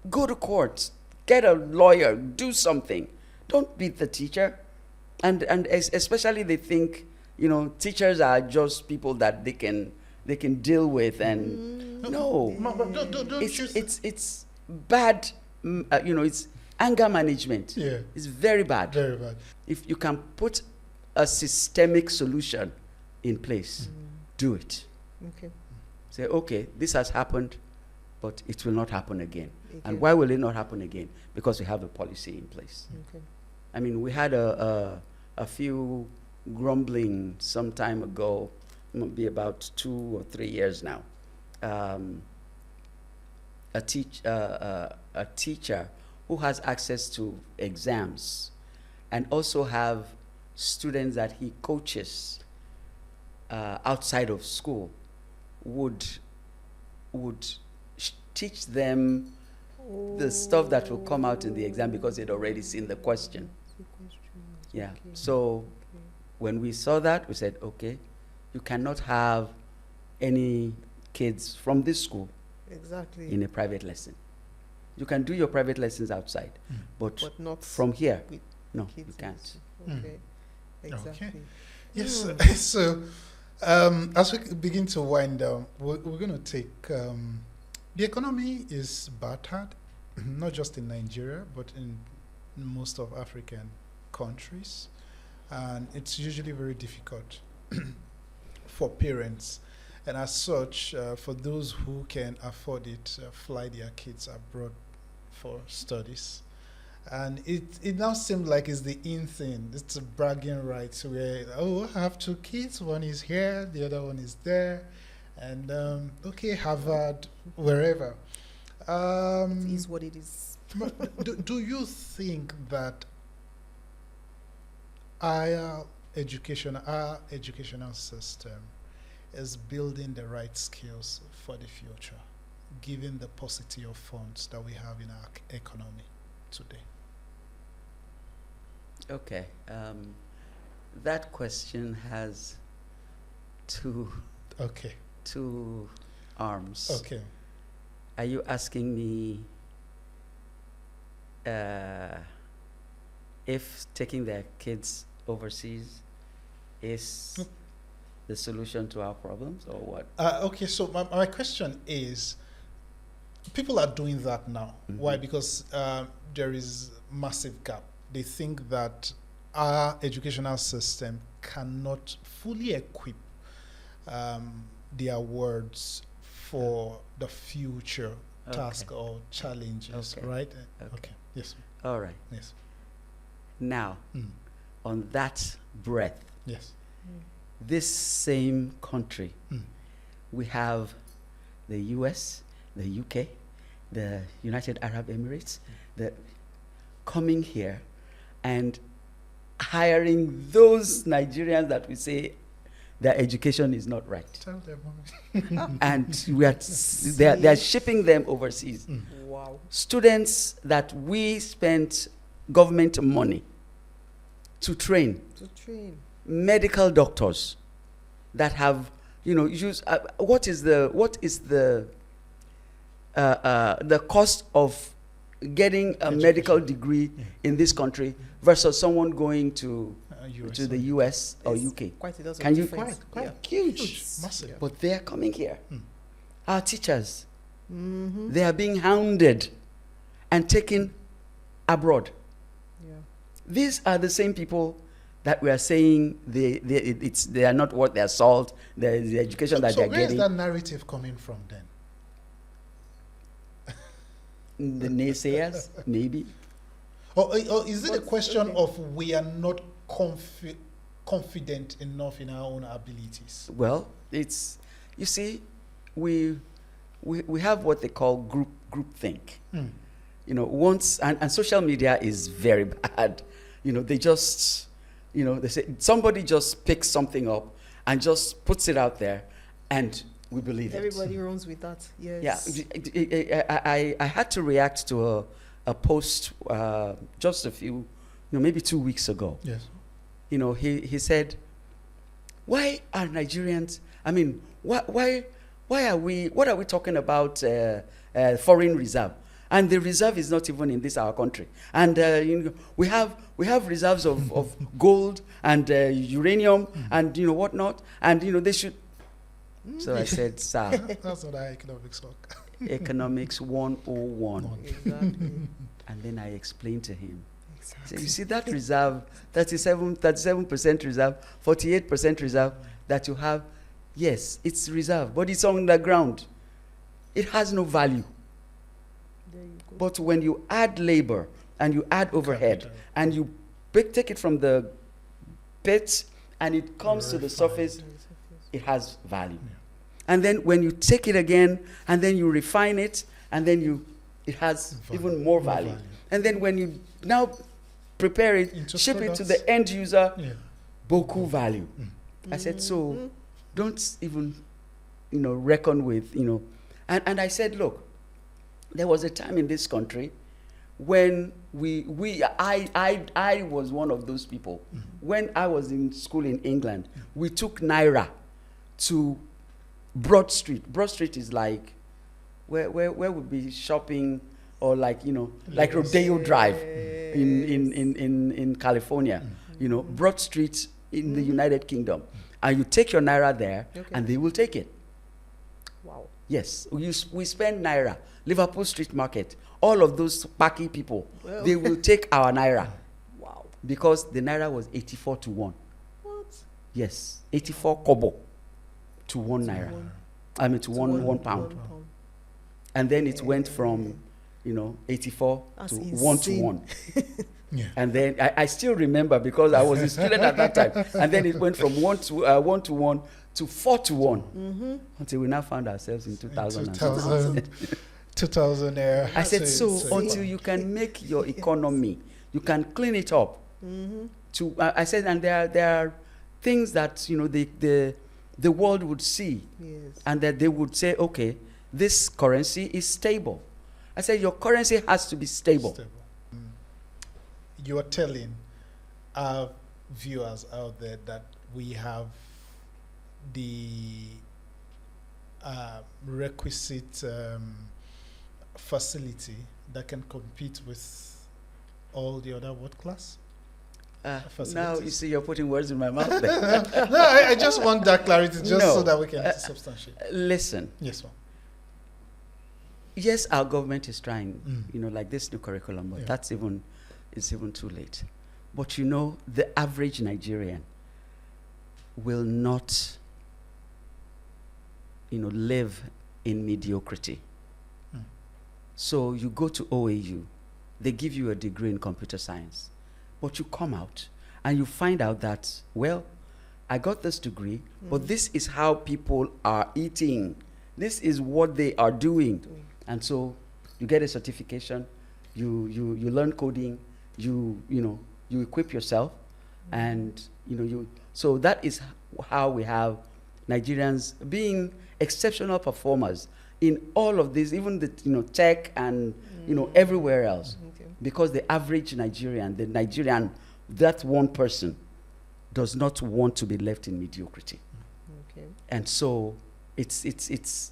A: go to court, get a lawyer, do something. Don't beat the teacher. And especially they think, teachers are just people that they can deal with, and no. It's bad, it's anger management.
B: Yeah.
A: It's very bad.
B: Very bad.
A: If you can put a systemic solution in place, do it.
C: Okay.
A: Say, okay, this has happened, but it will not happen again. And why will it not happen again? Because we have a policy in place.
C: Okay.
A: We had a few grumbling some time ago, maybe about 2 or 3 years now. A teacher who has access to exams and also have students that he coaches outside of school would teach them the stuff that will come out in the exam because they'd already seen the question. Yeah. So when we saw that, we said, okay, you cannot have any kids from this school in a private lesson. You can do your private lessons outside, but not from here. No, you can't.
C: Okay. Exactly.
B: Okay. Yes. So, as we begin to wind down, we're going to take the economy is battered, not just in Nigeria, but in most of African countries, and it's usually very difficult for parents. And as such, for those who can afford it, fly their kids abroad for studies. And it now seems like it's the in thing. It's a bragging rights where, I have 2 kids. One is here, the other one is there. And, Harvard, wherever.
C: It is what it is.
B: do you think that our educational system is building the right skills for the future, given the paucity of funds that we have in our economy today?
A: Okay. That question has two arms.
B: Okay.
A: Are you asking me if taking their kids overseas is the solution to our problems, or what?
B: Okay, so my question is, people are doing that now. Why? Because there is massive gap. They think that our educational system cannot fully equip their words for the future task or challenges, right? Okay. Yes.
A: All right.
B: Yes.
A: Now, on that breath,
B: Yes.
A: this same country, we have the US, the UK, the United Arab Emirates, coming here and hiring those Nigerians that we say their education is not right.
B: Tell them.
A: And they are shipping them overseas.
C: Wow.
A: Students that we spent government money to train, medical doctors that have, used, what is the cost of getting a medical degree in this country versus someone going to the US or UK?
C: Quite a lot of
A: Can you
C: difference.
A: quite huge,
B: massive.
A: but they are coming here. Our teachers, they are being hounded and taken abroad.
C: Yeah.
A: These are the same people that we are saying they are not worth their salt. The education that they are getting.
B: So where is that narrative coming from then?
A: The naysayers, maybe.
B: Or is it a question of we are not confident enough in our own abilities?
A: Well, it's, you see, we have what they call groupthink. Once, and social media is very bad. They just, they say somebody just picks something up and just puts it out there, and we believe
C: Everybody runs with that. Yes.
A: Yeah. I had to react to a post just a few, maybe 2 weeks ago.
B: Yes.
A: He said, why are Nigerians, why are we, what are we talking about foreign reserve? And the reserve is not even in our country. And we have reserves of gold and uranium and whatnot. And they should. So I said, sir.
B: That's what our economics work.
A: Economics 101.
C: Exactly.
A: And then I explained to him.
C: Exactly.
A: So you see that reserve, 37% reserve, 48% reserve that you have, yes, it's reserve, but it's on the ground. It has no value.
C: There you go.
A: But when you add labor and you add overhead and you take it from the pit and it comes to the surface, it has value.
B: Yeah.
A: And then when you take it again and then you refine it and then it has even more value. And then when you now prepare it,
B: into
A: ship
B: products.
A: it to the end user,
B: Yeah.
A: beaucoup value. I said, so don't even, reckon with, and I said, look, there was a time in this country when I was one of those people. When I was in school in England, we took Naira to Broad Street. Broad Street is like where we'd be shopping, or like like Rodeo Drive in California. Broad Street in the United Kingdom, and you take your Naira there, and they will take it.
C: Wow.
A: Yes, we spend Naira. Liverpool Street Market, all of those Paki people, they will take our Naira.
C: Wow.
A: Because the Naira was 84 to 1.
C: What?
A: Yes, 84 kobo to 1 Naira. To one pound. And then it went from, 84
C: That's
A: to
C: insane.
A: 1 to 1.
B: Yeah.
A: And then I still remember because I was a student at that time. And then it went from 1 to 1 to 4 to 1 until we now found ourselves in 2000.
B: 2000 era.
A: I said, so until you can make your economy, you can clean it up. I said, and there are things that the world would see, and that they would say, okay, this currency is stable. I said, your currency has to be stable.
B: You are telling our viewers out there that we have the requisite facility that can compete with all the other world class facilities.
A: Now you see you're putting words in my mouth there.
B: No, I just want that clarity so that we can substantiate.
A: Listen.
B: Yes, ma'am.
A: Yes, our government is trying, like this new curriculum, but it's even too late. But you know, the average Nigerian will not, live in mediocrity. So you go to OAU, they give you a degree in computer science, but you come out and you find out that, well, I got this degree, but this is how people are eating. This is what they are doing. And so you get a certification, you learn coding, you equip yourself, and so that is how we have Nigerians being exceptional performers in all of this, even the tech and everywhere else.
C: Okay.
A: Because the average Nigerian, that one person does not want to be left in mediocrity.
C: Okay.
A: And so it's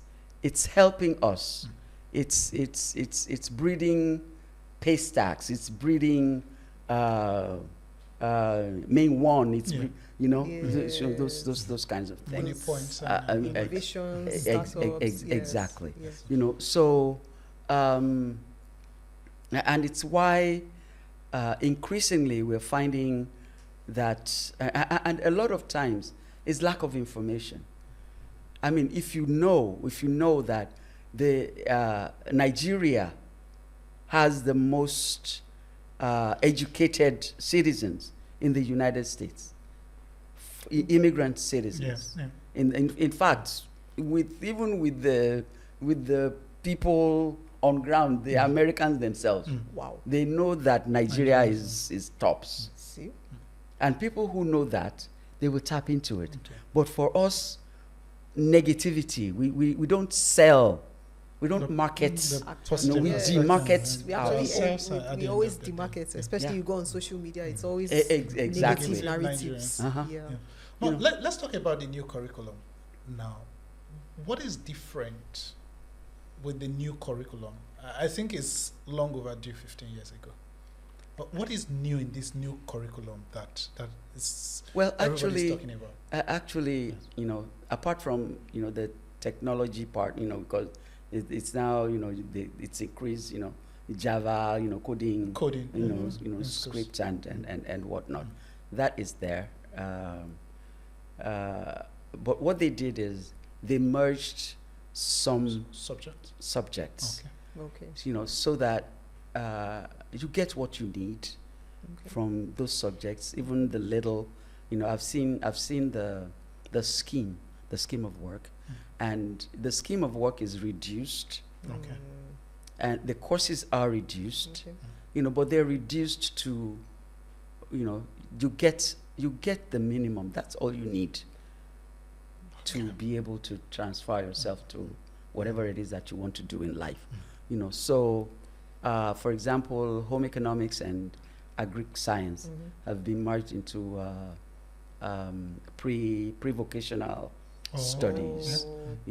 A: helping us. It's breeding pay stacks. It's breeding main one. It's those kinds of things.
B: Money points.
C: Innovation, startups.
A: Exactly.
C: Yes.
A: So and it's why increasingly we're finding that, and a lot of times, is lack of information. I mean, if you know that the Nigeria has the most educated citizens in the United States, immigrant citizens.
B: Yeah.
A: In fact, with the people on ground, the Americans themselves,
C: Wow.
A: they know that Nigeria is tops.
C: See?
A: And people who know that, they will tap into it.
B: Okay.
A: But for us, negativity, we don't sell, we don't market.
B: positive
A: we
B: aspect.
A: demarket
C: We
A: our
C: actually
B: ourselves at the
C: we
B: end
C: always
B: of the day.
C: demarket, especially
A: Yeah.
C: you go on social media, it's always
A: Exactly.
C: negative narratives.
A: Uh-huh.
C: Yeah.
B: Yeah. Well, let's talk about the new curriculum now. What is different with the new curriculum? I think it's long overdue 15 years ago. But what is new in this new curriculum that is
A: Well,
B: everybody's talking about?
A: actually, apart from the technology part, because it's now it's increased, Java, coding,
B: Coding.
A: scripts and whatnot. That is there. But what they did is they merged some subjects,
C: Okay.
A: so that you get what you need
C: Okay.
A: from those subjects, even the little, I've seen the scheme of work, and the scheme of work is reduced,
B: Okay.
A: and the courses are reduced,
C: Okay.
A: but they're reduced to, you get the minimum. That's all you need to be able to transfer yourself to whatever it is that you want to do in life. So, for example, home economics and agric science have been merged into pre-vocational studies.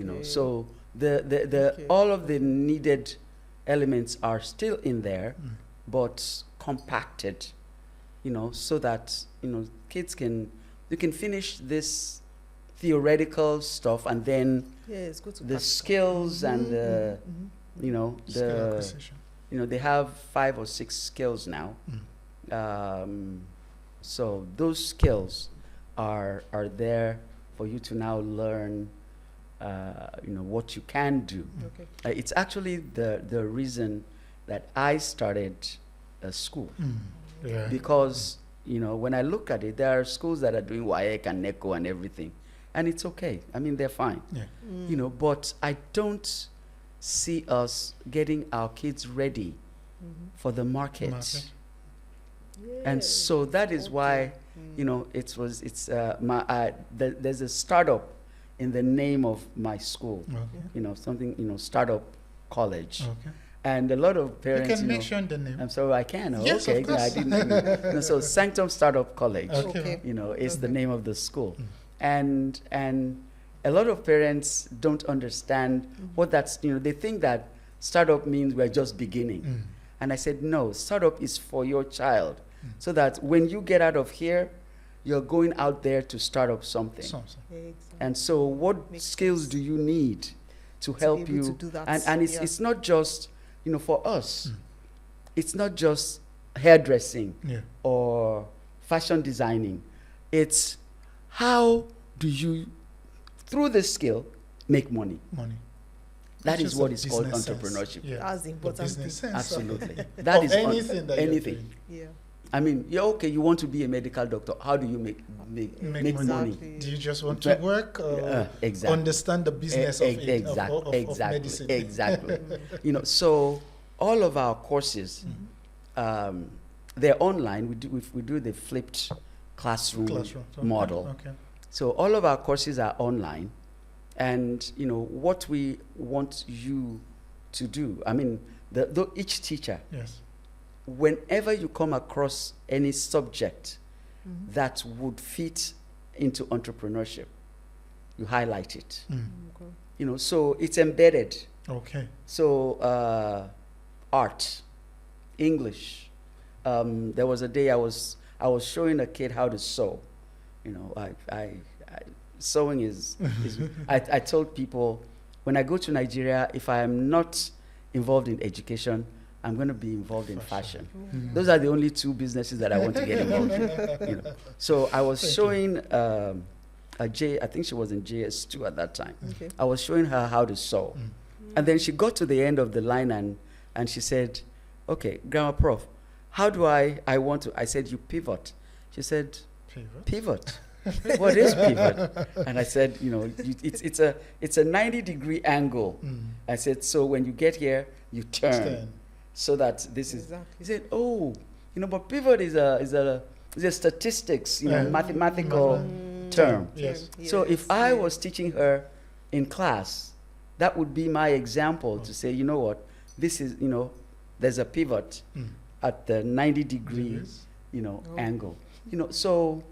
C: Okay.
A: So the all of the needed elements are still in there, but compacted, so that kids can finish this theoretical stuff, and then
C: it's good to
A: the
C: practice.
A: skills and the
B: Skill
A: the
B: acquisition.
A: they have 5 or 6 skills now. So those skills are there for you to now learn what you can do.
C: Okay.
A: It's actually the reason that I started a school,
B: Yeah.
A: because when I look at it, there are schools that are doing WAEC and NECO and everything, and it's okay. I mean, they're fine.
B: Yeah.
A: But I don't see us getting our kids ready for the market. And so that is why, there's a startup in the name of my school.
B: Okay.
A: Something, startup college.
B: Okay.
A: And a lot of
B: You
A: parents,
B: can mention the name.
A: I'm sorry, I can. Oh,
B: Yes,
A: okay,
B: of course.
A: I didn't know. So Sanctum Startup College,
B: Okay.
A: is the name of the school. And a lot of parents don't understand what that's, they think that startup means we're just beginning. And I said, no, startup is for your child, so that when you get out of here, you're going out there to start up something.
C: Exactly.
A: And so what
C: Makes
A: skills
C: sense.
A: do you need to help
C: be able
A: you?
C: to do that,
A: And it's not just, for us, it's not just hairdressing
B: Yeah.
A: or fashion designing. It's how do you, through this skill, make money. That
B: Which
A: is what is called
B: business sense.
A: entrepreneurship.
B: Yeah.
C: That's the important
B: business
C: thing.
B: sense.
A: Absolutely. That is
B: anything that you're
A: anything.
B: doing.
C: Yeah.
A: I mean, yeah, okay, you want to be a medical doctor. How do you make money?
C: Exactly.
B: Do you just want to work or
A: Exactly.
B: understand the business of medicine?
A: Exactly. So all of our courses, they're online. We do the flipped classroom model.
B: Okay.
A: So all of our courses are online, and what we want you to do. I mean, each teacher.
B: Yes.
A: Whenever you come across any subject that would fit into entrepreneurship, you highlight it.
C: Okay.
A: So it's embedded.
B: Okay.
A: So art, English. There was a day I was showing a kid how to sew. Sewing is I told people, when I go to Nigeria, if I am not involved in education, I'm going to be involved in fashion. Those are the only two businesses that I want to get involved in. So I was showing I think she was in JS2 at that time.
C: Okay.
A: I was showing her how to sew. And then she got to the end of the line and she said, okay, Grandma Prof, how do I said, you pivot. She said, pivot? What is pivot? And I said, it's a 90-degree angle. I said, so when you get here, you turn. So that this is. He said, "Oh, but pivot is a statistics, mathematical term."
B: Yes.
A: So if I was teaching her in class, that would be my example to say, you know what, this is, there's a pivot at the 90-degree, angle. So,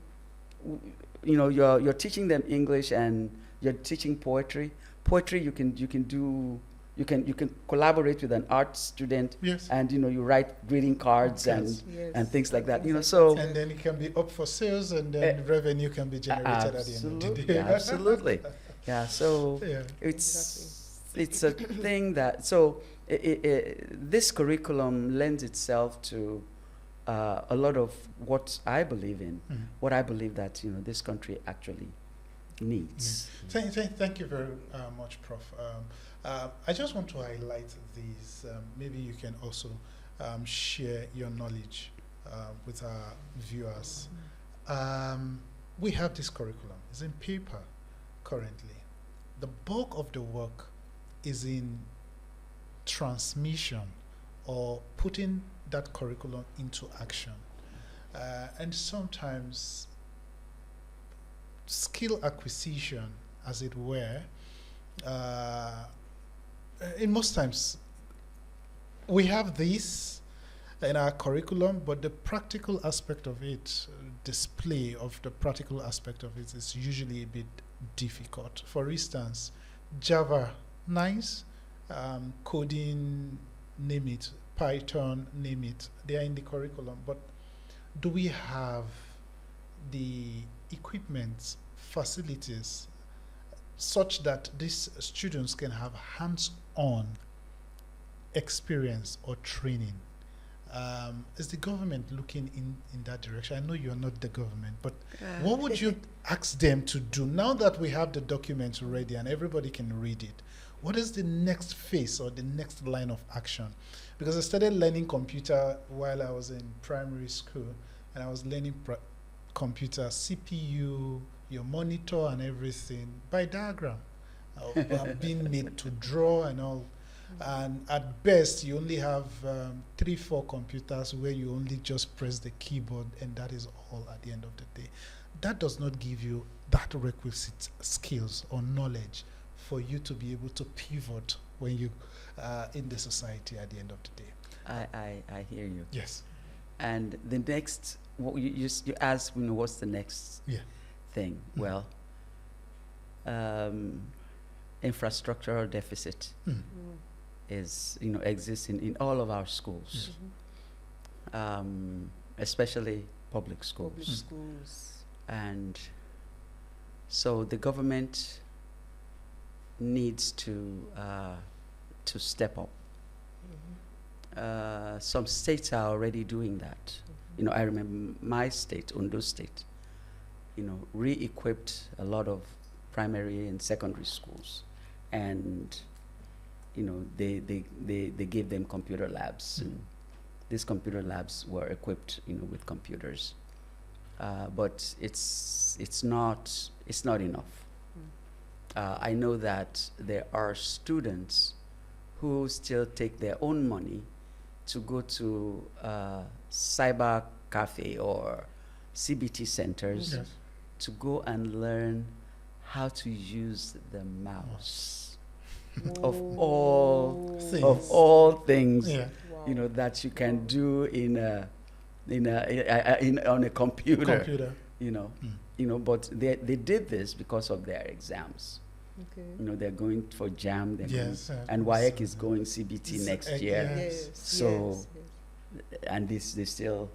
A: you're teaching them English and you're teaching poetry. Poetry you can do. You can collaborate with an art student, and you write greeting cards and things like that. So
B: and then it can be up for sales, and then revenue can be generated at the end of the day.
A: Absolutely, yeah. So it's a thing that this curriculum lends itself to a lot of what I believe in, what I believe that this country actually needs.
B: Thank you very much, Prof. I just want to highlight these. Maybe you can also share your knowledge with our viewers. We have this curriculum. It's in paper currently. The bulk of the work is in transmission or putting that curriculum into action. And sometimes skill acquisition, as it were, in most times we have this in our curriculum, but the practical aspect of it, display of the practical aspect of it, is usually a bit difficult. For instance, Java, nice, coding, name it, Python, name it, they are in the curriculum, but do we have the equipment, facilities, such that these students can have hands-on experience or training? Is the government looking in that direction? I know you're not the government, but what would you ask them to do now that we have the documents ready and everybody can read it? What is the next phase or the next line of action? Because I started learning computer while I was in primary school, and I was learning computer, CPU, your monitor and everything by diagram. Being made to draw and all. And at best, you only have 3-4 computers where you only just press the keyboard, and that is all at the end of the day. That does not give you that requisite skills or knowledge for you to be able to pivot when you in the society at the end of the day.
A: I hear you.
B: Yes.
A: And the next, you asked, what's the next thing? Well, infrastructural deficit is, exists in all of our schools, especially public schools. And so the government needs to step up. Some states are already doing that. I remember my state, Ondo State, re-equipped a lot of primary and secondary schools, and they gave them computer labs, and these computer labs were equipped with computers, but it's not enough. I know that there are students who still take their own money to go to cyber cafe or CBT centers to go and learn how to use the mouse. Of all things, that you can do on a computer. But they did this because of their exams.
C: Okay.
A: They're going for JAM, and WAEC is going CBT next year.
C: Yes.
A: So, and they still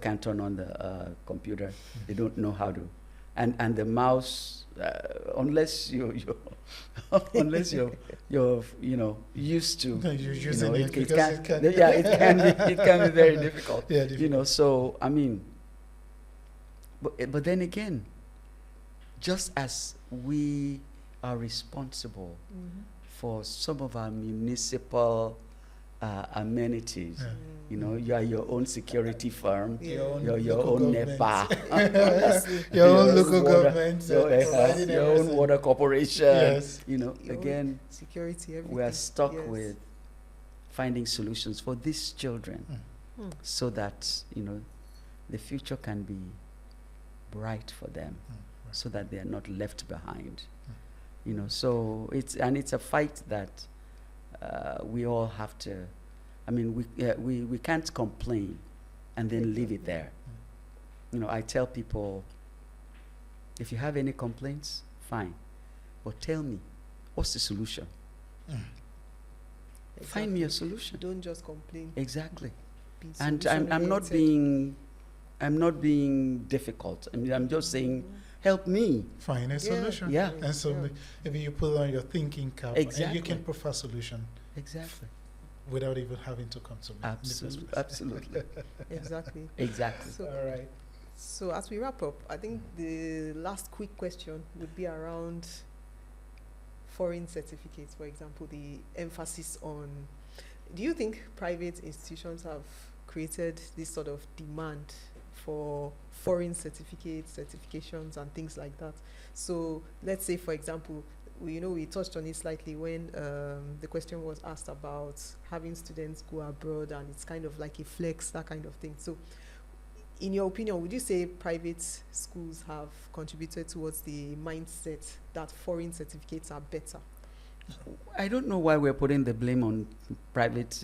A: can't turn on the computer. They don't know how to, and the mouse, unless you're used to
B: using it
A: can be very difficult.
B: Difficult.
A: So I mean, but then again, just as we are responsible for some of our municipal amenities. You are your own security firm, you're your own NEPA,
B: your own local government,
A: your own water corporation. Again,
C: security, everything.
A: we are stuck with finding solutions for these children so that the future can be bright for them, so that they are not left behind. So it's a fight that we all have to. I mean, we can't complain and then leave it there. I tell people, if you have any complaints, fine, but tell me, what's the solution?
C: Exactly.
A: Find me a solution.
C: Don't just complain. Be
A: Exactly. And I'm not
C: solution-oriented.
A: being difficult. I mean, I'm just saying, help me.
B: Find a solution.
A: Yeah.
B: And so maybe you put on your thinking cap and you can provide a solution.
A: Exactly.
B: Without even having to come to me.
A: Absolutely.
C: Exactly.
A: Exactly.
B: All right.
C: So as we wrap up, I think the last quick question would be around foreign certificates, for example, the emphasis on, do you think private institutions have created this sort of demand for foreign certificates, certifications, and things like that? So let's say, for example, we touched on it slightly when the question was asked about having students go abroad, and it's kind of like a flex, that kind of thing. So in your opinion, would you say private schools have contributed towards the mindset that foreign certificates are better?
A: I don't know why we're putting the blame on private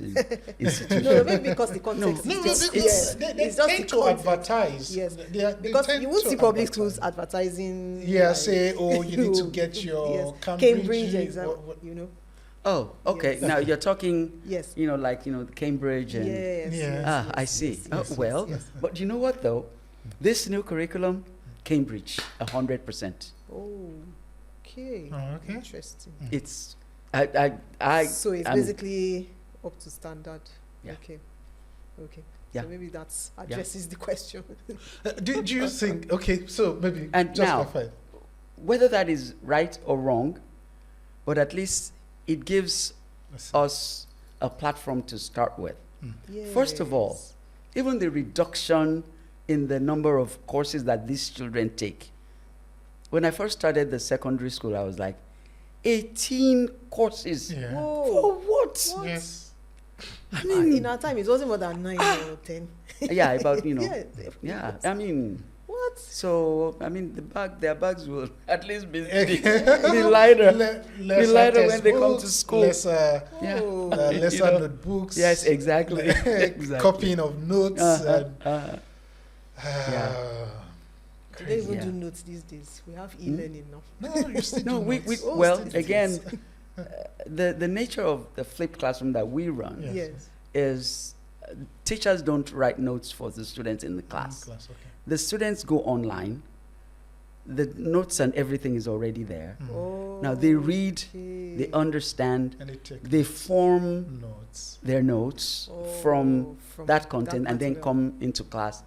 A: institutions.
C: No, maybe because the context
B: No,
C: is
B: because
C: just,
B: they
C: it's just
B: tend
C: the
B: to
C: context.
B: advertise.
C: Yes,
B: They
C: because
B: tend
C: you won't
B: to
C: see public
B: advertise.
C: schools advertising.
B: Yeah,
C: like,
B: say, you need to get your
C: Cambridge exam,
A: Oh, okay.
C: Yes.
A: Now you're talking,
C: Yes.
A: Cambridge and...
C: Yes.
B: Yes.
C: yes,
A: I
C: yes,
A: see.
C: yes, yes.
A: But you know what though? This new curriculum, Cambridge, 100%.
C: Oh, okay.
B: Oh, okay.
C: Interesting.
A: It's,
C: So it's basically up to standard.
A: Yeah.
C: Okay.
A: Yeah.
C: So maybe that addresses the question.
B: Do you think, so maybe
A: And
B: just
A: now,
B: clarify.
A: whether that is right or wrong, but at least it gives us a platform to start with. First of all,
C: Yes.
A: even the reduction in the number of courses that these children take. When I first started the secondary school, I was like, 18 courses.
B: Yeah.
C: Whoa.
A: For what?
B: Yes.
A: I mean,
C: In our time, it wasn't more than 9 or 10.
A: yeah, about,
C: Yeah.
A: I mean,
C: What?
A: so, I mean, their bags will at least be lighter. Be lighter when they come to school.
B: Lesser
A: Yeah.
B: notebooks.
A: Yes, exactly. Exactly.
B: Copying of notes.
C: Do they even
A: Yeah.
C: do notes these days? We have e-learning now.
B: No, you still
A: No,
B: do
A: we
B: notes.
C: Oh,
A: well,
C: still
A: again, the nature of the flipped classroom that we run
B: Yes.
C: Yes.
A: is teachers don't write notes for the students in the class.
B: Okay.
A: The students go online, the notes and everything is already there.
C: Oh,
A: Now they read,
C: okay.
A: they understand,
B: And they take
A: they form
B: notes.
A: their notes
C: Oh,
A: from
C: from
A: that content and then
C: material.
A: come into class.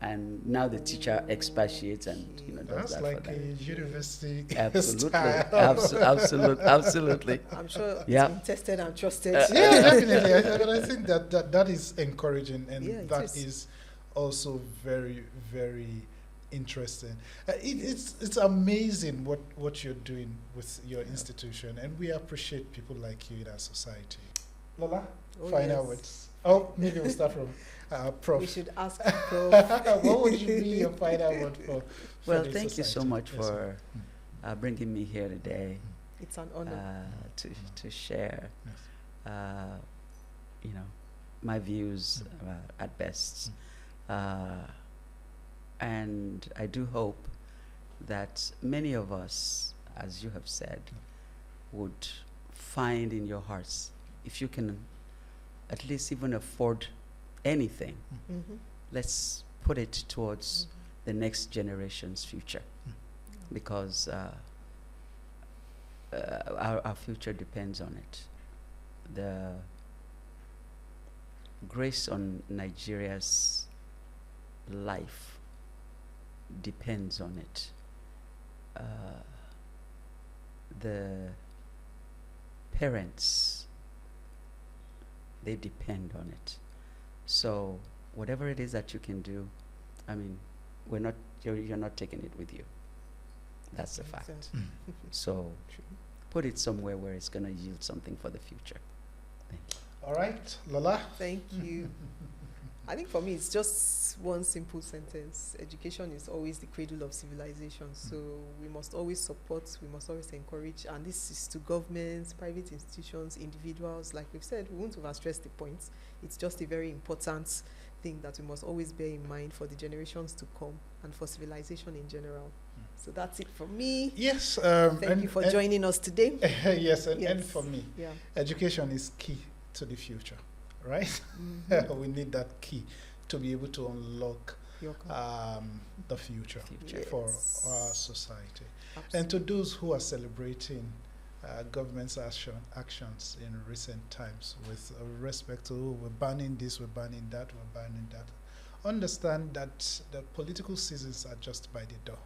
A: And now the teacher expatiates and does
B: That's
A: that
B: like
A: for
B: a
A: them.
B: university
A: Absolutely,
B: style.
A: absolutely.
C: I'm sure
A: Yeah.
C: it's been tested and trusted.
B: Yeah, definitely. I think that is encouraging, and
C: Yeah, it
B: that
C: is.
B: is also very, very interesting. It's amazing what you're doing with your institution, and we appreciate people like you in our society. Lola,
C: Oh,
B: final
C: yes.
B: words. Oh, maybe we'll start from Prof.
C: We should ask Prof.
B: What would you be your final word for
A: Well,
B: the
A: thank you so
B: society?
A: much
B: Yes,
A: for bringing me here today
C: It's an honor.
A: to share,
B: Yes.
A: my views at best. And I do hope that many of us, as you have said, would find in your hearts, if you can at least even afford anything,
C: Mhm.
A: let's put it towards the next generation's future, because our future depends on it. The grace on Nigeria's life depends on it. The parents, they depend on it. So whatever it is that you can do, I mean, you're not taking it with you. That's the fact.
C: Exactly.
A: So put it somewhere where it's going to yield something for the future. Thank you.
B: All right, Lola.
C: Thank you. I think for me, it's just one simple sentence. Education is always the cradle of civilization. So we must always support, we must always encourage. And this is to governments, private institutions, individuals. Like we've said, we won't overstress the point. It's just a very important thing that we must always bear in mind for the generations to come and for civilization in general. So that's it from me.
B: Yes.
C: Thank you for joining us today.
B: Yes, and
C: Yes.
B: for me,
C: Yeah.
B: education is key to the future, right?
C: Mhm.
B: We need that key to be able to unlock
C: You're correct.
B: the future
C: Yes.
B: for our society.
C: Absolutely.
B: And to those who are celebrating government's actions in recent times with respect to we're banning this, we're banning that, we're banning that, understand that the political seasons are just by the door.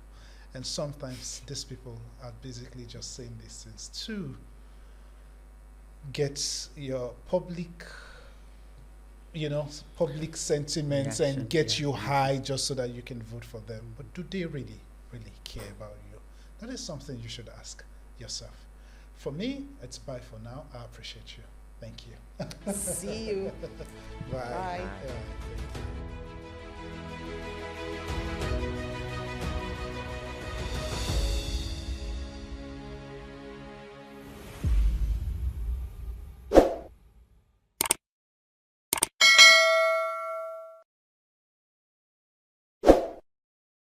B: And sometimes these people are basically just saying these things to get your public sentiments
A: Reaction,
B: and get
A: yeah.
B: you high just so that you can vote for them. But do they really, really care about you? That is something you should ask yourself. For me, it's bye for now. I appreciate you. Thank you.
C: See you.
B: Bye.
C: Bye.
B: Yeah, thank you.